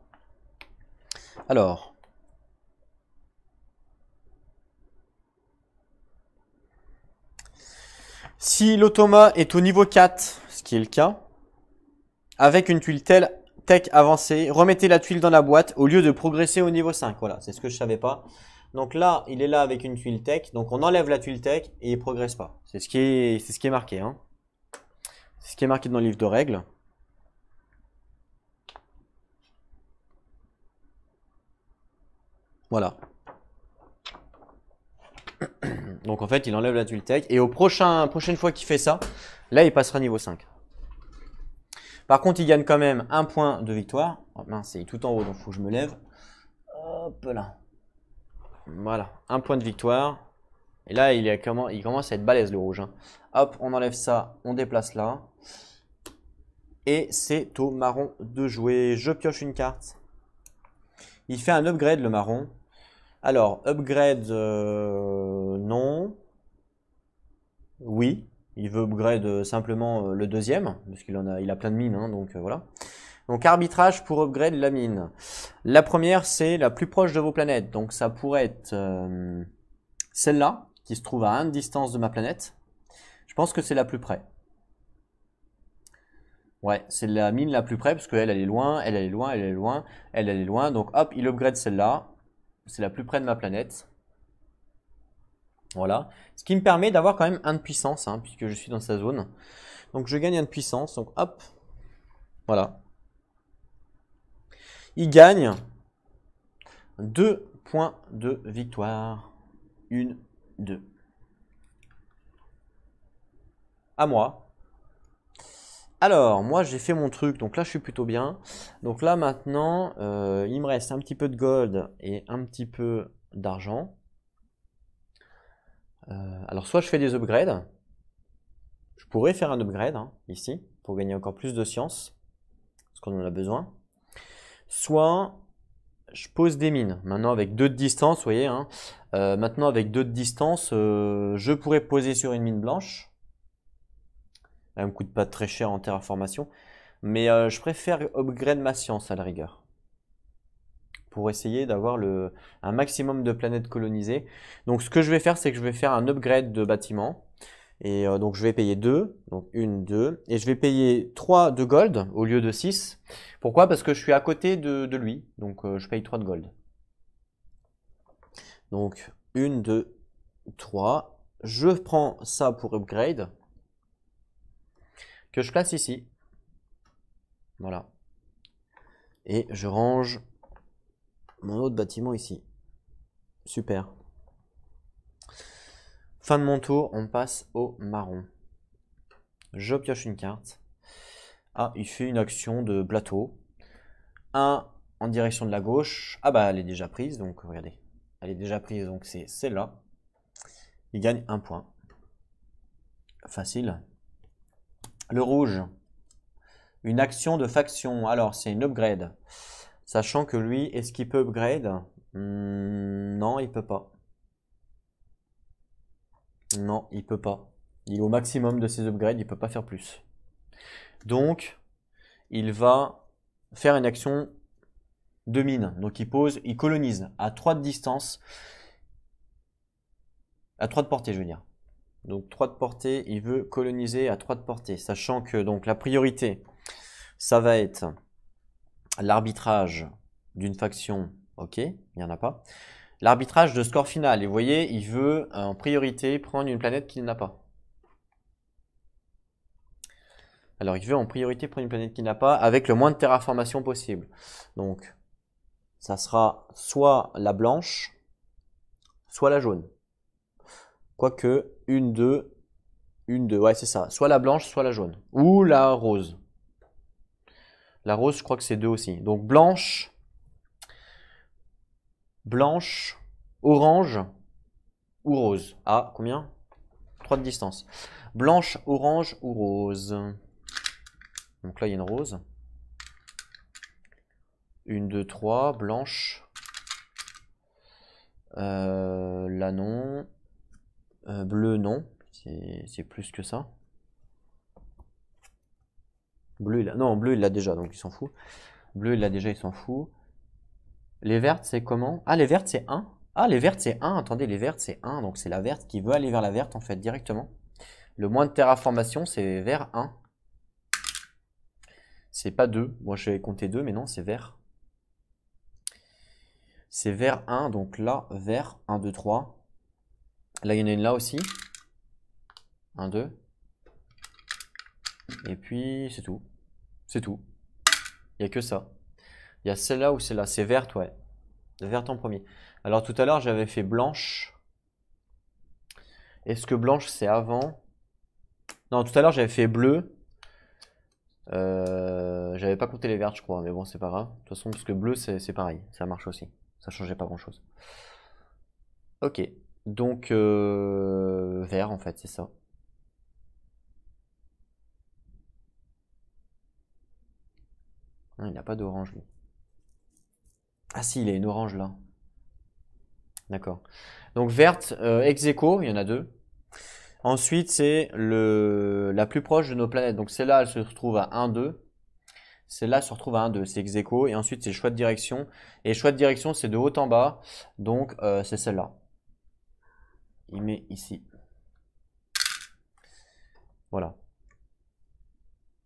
Alors. Si l'automa est au niveau 4, ce qui est le cas, avec une tuile tech avancée, remettez la tuile dans la boîte au lieu de progresser au niveau 5. Voilà, c'est ce que je savais pas. Donc là, il est là avec une tuile tech. Donc on enlève la tuile tech et il progresse pas. C'est ce qui est marqué, hein. C'est ce qui est marqué dans le livre de règles. Voilà. Donc en fait, il enlève la tuile tech. Et prochaine fois qu'il fait ça, là, il passera niveau 5. Par contre, il gagne quand même un point de victoire. Oh mince, c'est tout en haut, donc il faut que je me lève. Hop là. Voilà, un point de victoire. Et là, il commence à être balèze le rouge, hein. Hop, on enlève ça, on déplace là. Et c'est au marron de jouer. Je pioche une carte. Il fait un upgrade le marron. Alors, upgrade, non. Oui, il veut upgrade simplement le deuxième, parce qu'il a plein de mines, hein, donc voilà. Donc arbitrage pour upgrade la mine. La première, c'est la plus proche de vos planètes. Donc ça pourrait être celle-là, qui se trouve à 1 de distance de ma planète. Je pense que c'est la plus près. Ouais, c'est la mine la plus près, parce qu'elle, elle est loin, elle est loin, elle est loin, elle est loin. Donc hop, il upgrade celle-là. C'est la plus près de ma planète. Voilà. Ce qui me permet d'avoir quand même 1 de puissance, hein, puisque je suis dans sa zone. Donc je gagne 1 de puissance. Donc hop. Voilà. Il gagne 2 points de victoire. 1, 2. À moi. Alors, moi j'ai fait mon truc, donc là je suis plutôt bien. Donc là maintenant, il me reste un petit peu de gold et un petit peu d'argent. Alors soit je fais des upgrades. Je pourrais faire un upgrade, hein, ici, pour gagner encore plus de science, parce qu'on en a besoin. Soit je pose des mines. Maintenant avec 2 de distance, vous voyez, hein, maintenant avec 2 de distance, je pourrais poser sur une mine blanche. Elle me coûte pas très cher en terraformation. Mais je préfère upgrade ma science à la rigueur. Pour essayer d'avoir un maximum de planètes colonisées. Donc ce que je vais faire, c'est que je vais faire un upgrade de bâtiment. Et donc je vais payer 2, donc 1, 2. Et je vais payer 3 de gold au lieu de 6. Pourquoi? Parce que je suis à côté de lui. Donc je paye 3 de gold. Donc 1, 2, 3. Je prends ça pour upgrade. Que je place ici. Voilà. Et je range mon autre bâtiment ici. Super. Fin de mon tour, on passe au marron. Je pioche une carte. Ah, il fait une action de plateau. 1 en direction de la gauche. Ah bah elle est déjà prise, donc regardez. Elle est déjà prise, donc c'est celle-là. Il gagne 1 point. Facile. Le rouge. Une action de faction. Alors c'est une upgrade. Sachant que lui, est-ce qu'il peut upgrade? Non, il peut pas. Non, il peut pas. Il est au maximum de ses upgrades, il peut pas faire plus. Donc, il va faire une action de mine. Donc il colonise à 3 de distance. À 3 de portée, je veux dire. Donc 3 de portée, il veut coloniser à 3 de portée. Sachant que donc la priorité, ça va être l'arbitrage d'une faction. Ok, il n'y en a pas. L'arbitrage de score final. Et vous voyez, il veut en priorité prendre une planète qu'il n'a pas. Alors, il veut en priorité prendre une planète qu'il n'a pas avec le moins de terraformation possible. Donc, ça sera soit la blanche, soit la jaune. Quoique, 1, 2, Une, deux, ouais, c'est ça. Soit la blanche, soit la jaune. Ou la rose. La rose, je crois que c'est 2 aussi. Donc blanche, blanche, orange ou rose. Ah, combien? 3 de distance. Blanche, orange ou rose. Donc là, il y a une rose. 1, 2, 3, blanche. Là, non. Bleu, non. C'est plus que ça. Bleu, non, bleu, il l'a déjà, donc il s'en fout. Bleu, il l'a déjà, il s'en fout. Les vertes, c'est comment? Ah, les vertes, c'est 1. Ah, les vertes, c'est 1. Attendez, les vertes, c'est 1. Donc c'est la verte qui veut aller vers la verte, en fait, directement. Le moins de terraformation, c'est vert 1. C'est pas 2. Moi, je vais compter 2, mais non, c'est vert. C'est vert 1, donc là, vert 1, 2, 3. Là, il y en a une là aussi. 1, 2. Et puis, c'est tout. C'est tout. Il n'y a que ça. Il y a celle-là ou celle-là. C'est verte, ouais. Verte en premier. Alors, tout à l'heure, j'avais fait blanche. Est-ce que blanche, c'est avant? Non, tout à l'heure, j'avais fait bleu. J'avais pas compté les vertes, je crois. Mais bon, c'est pas grave. De toute façon, parce que bleu, c'est pareil. Ça marche aussi. Ça changeait pas grand-chose. Ok. Donc, vert, en fait, c'est ça. Non, il n'a pas d'orange, lui. Ah si, il a une orange là. D'accord. Donc verte, ex aequo, il y en a 2. Ensuite, c'est la plus proche de nos planètes. Donc celle-là, elle se retrouve à 1, 2. Celle-là elle se retrouve à 1, 2. C'est ex aequo. Et ensuite, c'est choix de direction. Et choix de direction, c'est de haut en bas. Donc c'est celle-là. Il met ici. Voilà.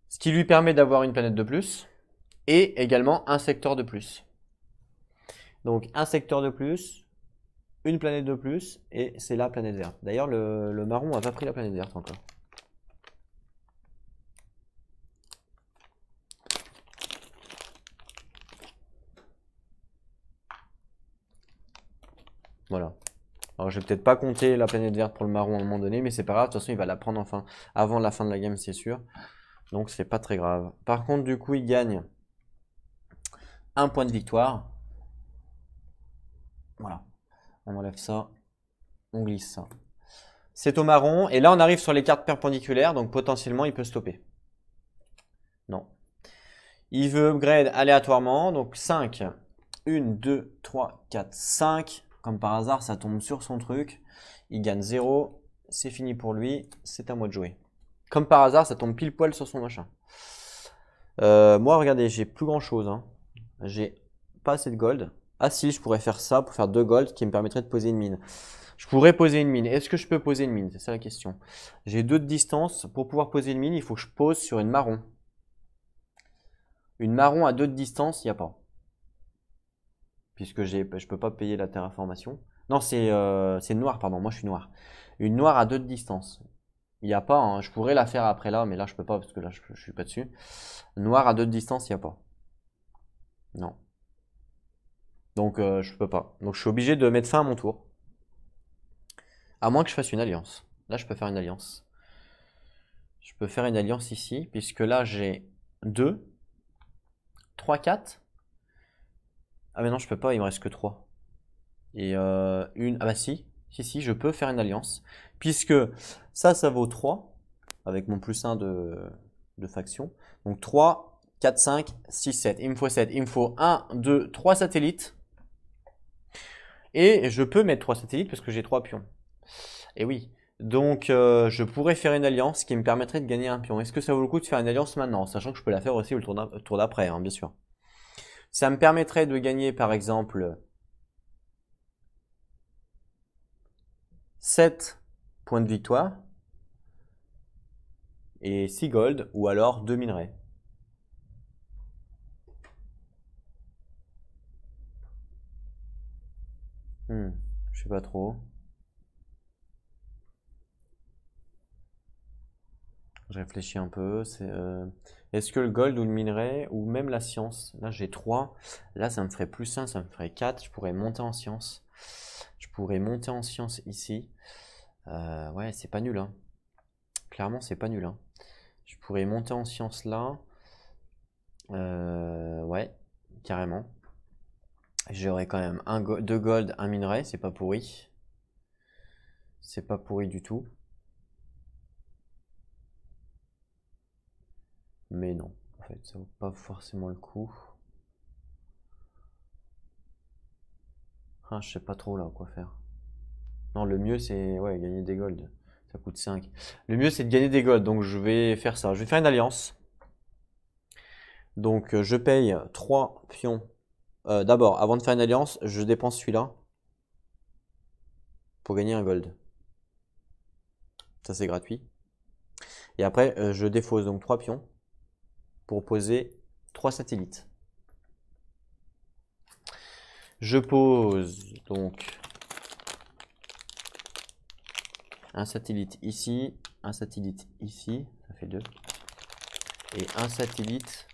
Ce qui lui permet d'avoir une planète de plus. Et également un secteur de plus. Donc un secteur de plus, une planète de plus, et c'est la planète verte. D'ailleurs, le marron n'a pas pris la planète verte encore. Voilà. Alors, je vais peut-être pas compter la planète verte pour le marron à un moment donné, mais c'est pas grave. De toute façon, il va la prendre enfin avant la fin de la game, c'est sûr. Donc, c'est pas très grave. Par contre, du coup, il gagne un point de victoire. Voilà. On enlève ça. On glisse ça. C'est au marron. Et là, on arrive sur les cartes perpendiculaires. Donc, potentiellement, il peut stopper. Non. Il veut upgrade aléatoirement. Donc, 5. 1, 2, 3, 4, 5. Comme par hasard, ça tombe sur son truc. Il gagne 0. C'est fini pour lui. C'est à moi de jouer. Comme par hasard, ça tombe pile poil sur son machin. Moi, regardez, j'ai plus grand chose. Hein. J'ai pas assez de gold. Ah si, je pourrais faire ça pour faire 2 gold qui me permettrait de poser une mine. Je pourrais poser une mine. Est-ce que je peux poser une mine? C'est ça la question. J'ai 2 de distance. Pour pouvoir poser une mine, il faut que je pose sur une marron. Une marron à 2 de distance, il n'y a pas. Puisque je peux pas payer la terraformation. Non, c'est noir, pardon. Moi, je suis noir. Une noire à 2 de distance. Il n'y a pas, hein. Je pourrais la faire après là, mais là, je peux pas parce que là, je suis pas dessus. Noir à 2 de distance, il n'y a pas. Non. Donc, je peux pas. Donc, je suis obligé de mettre fin à mon tour. À moins que je fasse une alliance. Là, je peux faire une alliance. Je peux faire une alliance ici, puisque là, j'ai 2, 3, 4. Ah mais non, je peux pas, il me reste que 3. Et une... Ah bah si, si, je peux faire une alliance. Puisque ça vaut 3, avec mon plus 1 de faction. Donc 3, 4, 5, 6, 7. Il me faut 7. Il me faut 1, 2, 3 satellites. Et je peux mettre 3 satellites parce que j'ai 3 pions. Et oui. Donc je pourrais faire une alliance qui me permettrait de gagner un pion. Est-ce que ça vaut le coup de faire une alliance maintenant? Sachant que je peux la faire aussi au tour d'après, hein, bien sûr. Ça me permettrait de gagner par exemple 7 points de victoire et 6 gold ou alors 2 minerais. Je sais pas trop. Je réfléchis un peu. Est-ce que le gold ou le minerai ou même la science? Là j'ai 3. Là ça me ferait plus 1, ça me ferait 4. Je pourrais monter en science. Je pourrais monter en science ici. Ouais, c'est pas nul, hein. clairement, c'est pas nul, hein. Je pourrais monter en science là. Ouais, carrément. J'aurais quand même 2 gold, un minerai, c'est pas pourri. C'est pas pourri du tout. Mais non, en fait, ça vaut pas forcément le coup. Ah, je sais pas trop là quoi faire. Non, le mieux c'est ouais, gagner des golds. Ça coûte 5. Le mieux c'est de gagner des golds, donc je vais faire ça. Je vais faire une alliance. Donc je paye 3 pions. D'abord, avant de faire une alliance, je dépense celui-là pour gagner un gold. Ça c'est gratuit. Et après, je défausse donc 3 pions pour poser 3 satellites. Je pose donc un satellite ici, un satellite ici, ça fait 2, et un satellite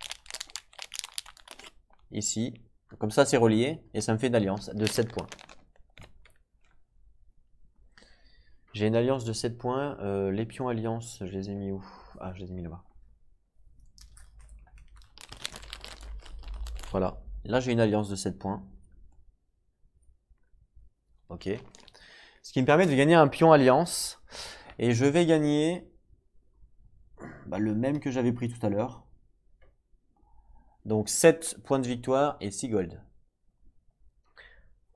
ici. Comme ça, c'est relié et ça me fait une alliance de 7 points. J'ai une alliance de 7 points. Les pions alliance, je les ai mis où? Ah, je les ai mis là-bas. Voilà. Là, j'ai une alliance de 7 points. Ok. Ce qui me permet de gagner un pion alliance. Et je vais gagner le même que j'avais pris tout à l'heure. Donc 7 points de victoire et 6 gold.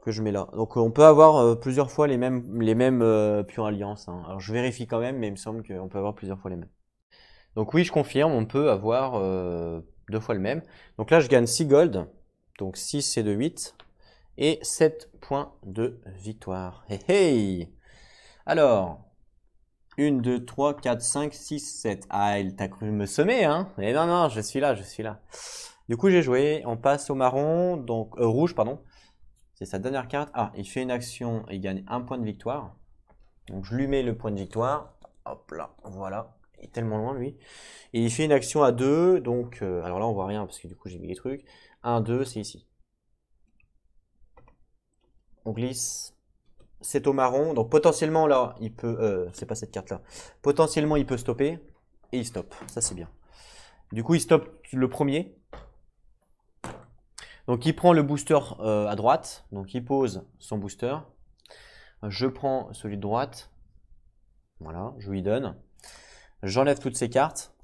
Que je mets là. Donc on peut avoir plusieurs fois les mêmes pions alliance, hein. Alors je vérifie quand même, mais il me semble qu'on peut avoir plusieurs fois les mêmes. Donc oui, je confirme, on peut avoir 2 fois le même. Donc là, je gagne 6 gold. Donc 6 c'est de 8. Et 7 points de victoire. Hey hey! Alors, 1, 2, 3, 4, 5, 6, 7. Ah, il t'a cru me semer, hein? Mais non, non, je suis là, je suis là. Du coup, j'ai joué. On passe au marron, donc rouge, pardon. C'est sa dernière carte. Ah, il fait une action et il gagne 1 point de victoire. Donc je lui mets le point de victoire. Hop là, voilà. Il est tellement loin, lui. Et il fait une action à 2. Donc, alors là, on voit rien parce que du coup, j'ai mis les trucs. 1, 2, c'est ici. On glisse. C'est au marron. Donc potentiellement, là, il peut... c'est pas cette carte-là. Potentiellement, il peut stopper. Et il stoppe. Ça, c'est bien. Du coup, il stoppe le premier. Donc il prend le booster à droite. Donc il pose son booster. Je prends celui de droite. Voilà, je lui donne. J'enlève toutes ces cartes.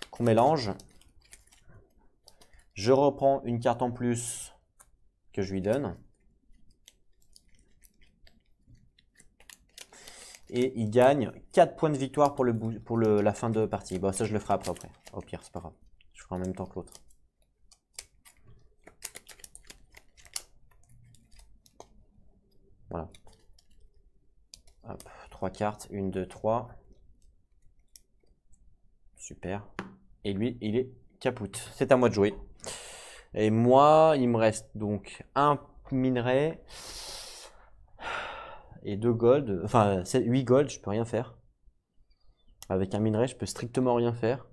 Qu'on mélange. Je reprends une carte en plus que je lui donne. Et il gagne 4 points de victoire pour la fin de partie. Bon, ça je le ferai après. Au pire, c'est pas grave. Je ferai en même temps que l'autre. Voilà. Hop, 3 cartes. 1, 2, 3. Super. Et lui, il est capoute. C'est à moi de jouer. Et moi, il me reste donc un minerai et 2 gold. Enfin, 8 gold, je peux rien faire. Avec un minerai, je peux strictement rien faire.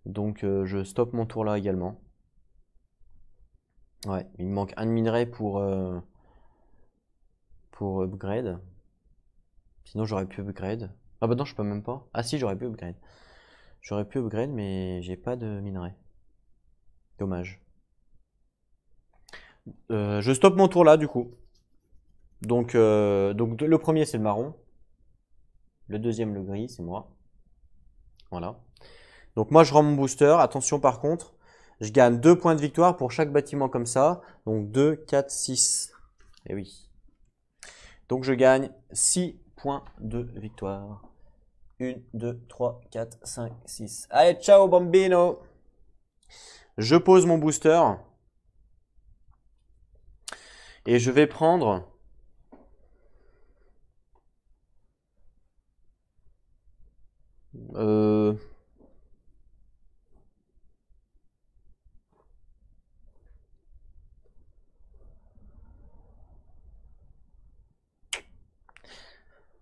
Donc, je stoppe mon tour là également. Ouais, il me manque un minerai pour upgrade. Sinon, j'aurais pu upgrade. Ah bah non, je peux même pas. Ah si, j'aurais pu upgrade. J'aurais pu upgrade, mais j'ai pas de minerai. Dommage. Je stoppe mon tour là, du coup. Donc le premier, c'est le marron. Le deuxième, le gris, c'est moi. Voilà. Donc moi, je rends mon booster. Attention par contre, je gagne 2 points de victoire pour chaque bâtiment comme ça. Donc 2, 4, 6. Et oui. Donc je gagne 6 points de victoire. 1, 2, 3, 4, 5, 6. Allez, ciao bambino! Je pose mon booster. Et je vais prendre...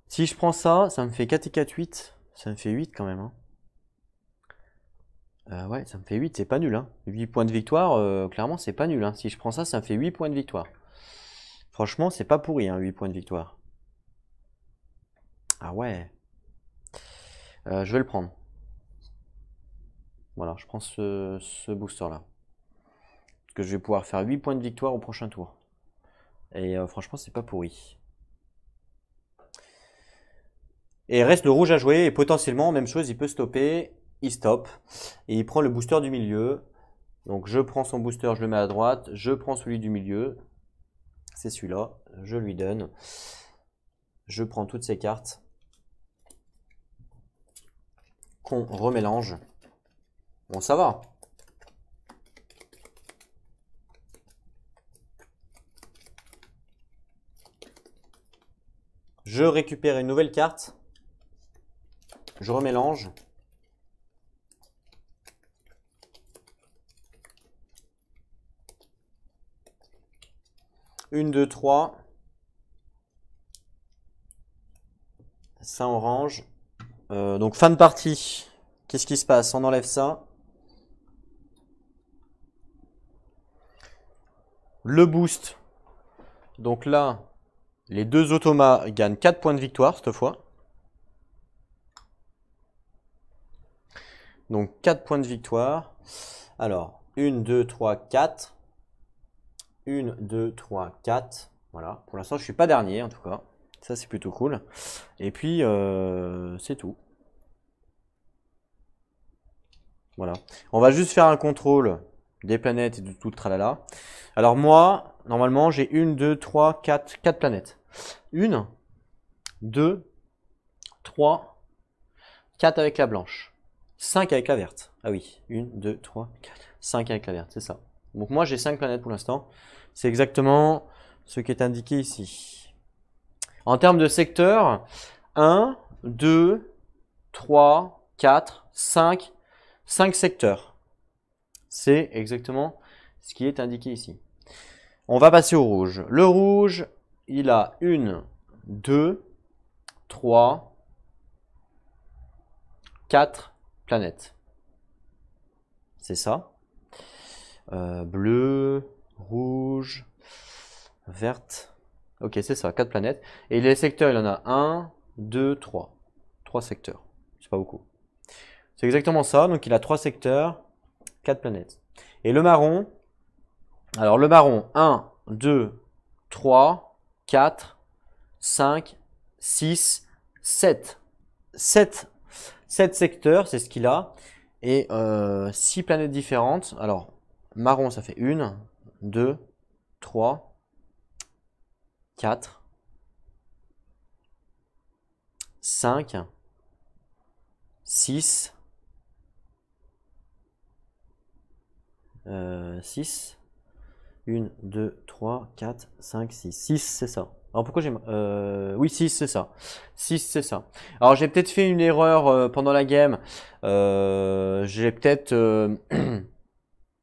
Si je prends ça, ça me fait 4 et 4, 8. Ça me fait 8 quand même, hein. Ouais, ça me fait 8, c'est pas nul, hein. 8 points de victoire, clairement, c'est pas nul, hein. Si je prends ça, ça me fait 8 points de victoire. Franchement, c'est pas pourri, hein, 8 points de victoire. Ah ouais. Je vais le prendre. Voilà, je prends ce booster-là. Parce que je vais pouvoir faire 8 points de victoire au prochain tour. Et franchement, c'est pas pourri. Et reste le rouge à jouer. Et potentiellement, même chose, il peut stopper. Il stoppe. Et il prend le booster du milieu. Donc je prends son booster, je le mets à droite. Je prends celui du milieu. C'est celui-là. Je lui donne. Je prends toutes ces cartes. Qu'on remélange. Bon, ça va. Je récupère une nouvelle carte. Je remélange. Une, deux, trois. Ça orange. Donc fin de partie. Qu'est-ce qui se passe? On enlève ça. Le boost. Donc là, les deux automas gagnent 4 points de victoire cette fois. Donc 4 points de victoire. Alors, 1, 2, 3, 4. 1, 2, 3, 4. Voilà. Pour l'instant, je ne suis pas dernier en tout cas. Ça, c'est plutôt cool. Et puis, c'est tout. Voilà. On va juste faire un contrôle des planètes et de tout le tralala. Alors moi, normalement, j'ai 1, 2, 3, 4 planètes. 1, 2, 3, 4 avec la blanche. 5 avec la verte. Ah oui, 1, 2, 3, 4, 5 avec la verte, c'est ça. Donc moi, j'ai 5 planètes pour l'instant. C'est exactement ce qui est indiqué ici. En termes de secteur, 1, 2, 3, 4, 5, 5 secteurs. C'est exactement ce qui est indiqué ici. On va passer au rouge. Le rouge, il a 1, 2, 3, 4 planètes. C'est ça. Bleu, rouge, verte. Ok, c'est ça, 4 planètes. Et les secteurs, il en a 1, 2, 3. 3 secteurs. C'est pas beaucoup. C'est exactement ça. Donc il a 3 secteurs, 4 planètes. Et le marron, alors le marron, 1, 2, 3, 4, 5, 6, 7. 7 secteurs, c'est ce qu'il a. Et 6 planètes différentes. Alors, marron, ça fait 1, 2, 3, 4, 5, 6, 6, 1, 2, 3, 4, 5, 6. 6, c'est ça. Alors pourquoi j'ai... oui, 6, c'est ça. 6, c'est ça. Alors j'ai peut-être fait une erreur pendant la game. J'ai peut-être...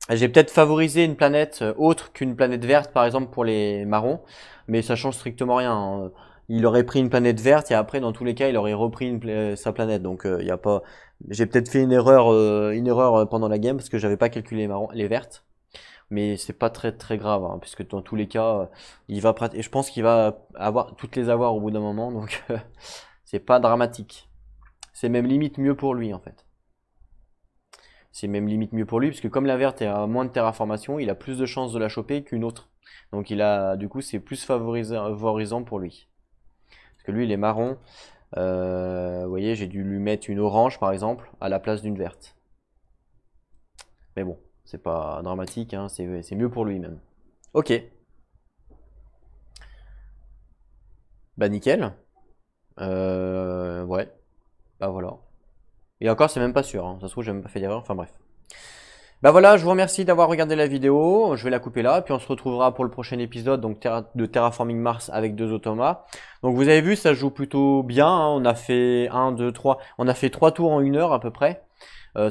j'ai peut-être favorisé une planète autre qu'une planète verte, par exemple, pour les marrons. Mais ça change strictement rien, hein. Il aurait pris une planète verte et après, dans tous les cas, il aurait repris sa planète. Donc, il y a pas... J'ai peut-être fait une erreur pendant la game parce que j'avais pas calculé les vertes. Mais c'est pas très très grave, hein, puisque dans tous les cas, il va et je pense qu'il va toutes les avoir au bout d'un moment, donc c'est pas dramatique. C'est même limite mieux pour lui en fait. C'est même limite mieux pour lui, puisque comme la verte est à moins de terraformation, il a plus de chances de la choper qu'une autre. Donc du coup, c'est plus favorisant pour lui. Parce que lui, il est marron. Vous voyez, j'ai dû lui mettre une orange par exemple à la place d'une verte. Mais bon. C'est pas dramatique, hein, c'est mieux pour lui même. Ok. Bah nickel. Ouais. Bah voilà. Et encore, c'est même pas sûr, hein. Ça se trouve, j'ai même pas fait d'erreur. Enfin bref. Bah voilà, je vous remercie d'avoir regardé la vidéo. Je vais la couper là, puis on se retrouvera pour le prochain épisode donc de Terraforming Mars avec 2 automas. Donc vous avez vu, ça joue plutôt bien, hein. On a fait 1, 2, 3. On a fait 3 tours en 1 heure à peu près.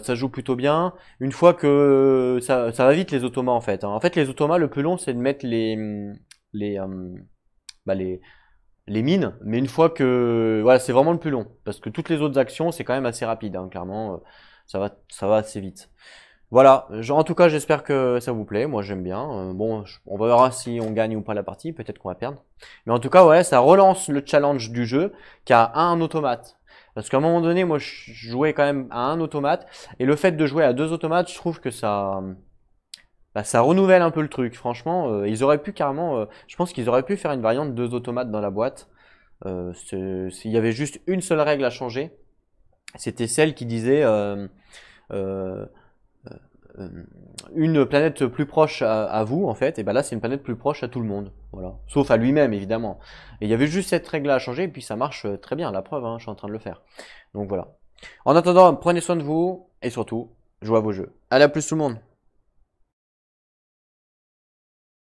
Ça joue plutôt bien. Une fois que ça va vite les automas en fait, hein. En fait les automas, le plus long c'est de mettre les, bah, les mines, mais une fois que voilà, c'est vraiment le plus long parce que toutes les autres actions c'est quand même assez rapide, hein, clairement ça va assez vite. Voilà, en tout cas j'espère que ça vous plaît, moi j'aime bien. Bon, on verra si on gagne ou pas la partie, peut-être qu'on va perdre. Mais en tout cas, ouais, ça relance le challenge du jeu qui a un automate. Parce qu'à un moment donné, moi je jouais quand même à un automate, et le fait de jouer à deux automates, je trouve que ça renouvelle un peu le truc. Franchement, ils auraient pu carrément, je pense qu'ils auraient pu faire une variante deux automates dans la boîte. Il y avait juste une seule règle à changer, c'était celle qui disait euh, euh, une planète plus proche à vous, en fait, et ben là c'est une planète plus proche à tout le monde, voilà. Sauf à lui-même, évidemment. Et il y avait juste cette règle à changer, et puis ça marche très bien, la preuve, hein, je suis en train de le faire. Donc voilà. En attendant, prenez soin de vous, et surtout, jouez à vos jeux. Allez, à plus tout le monde.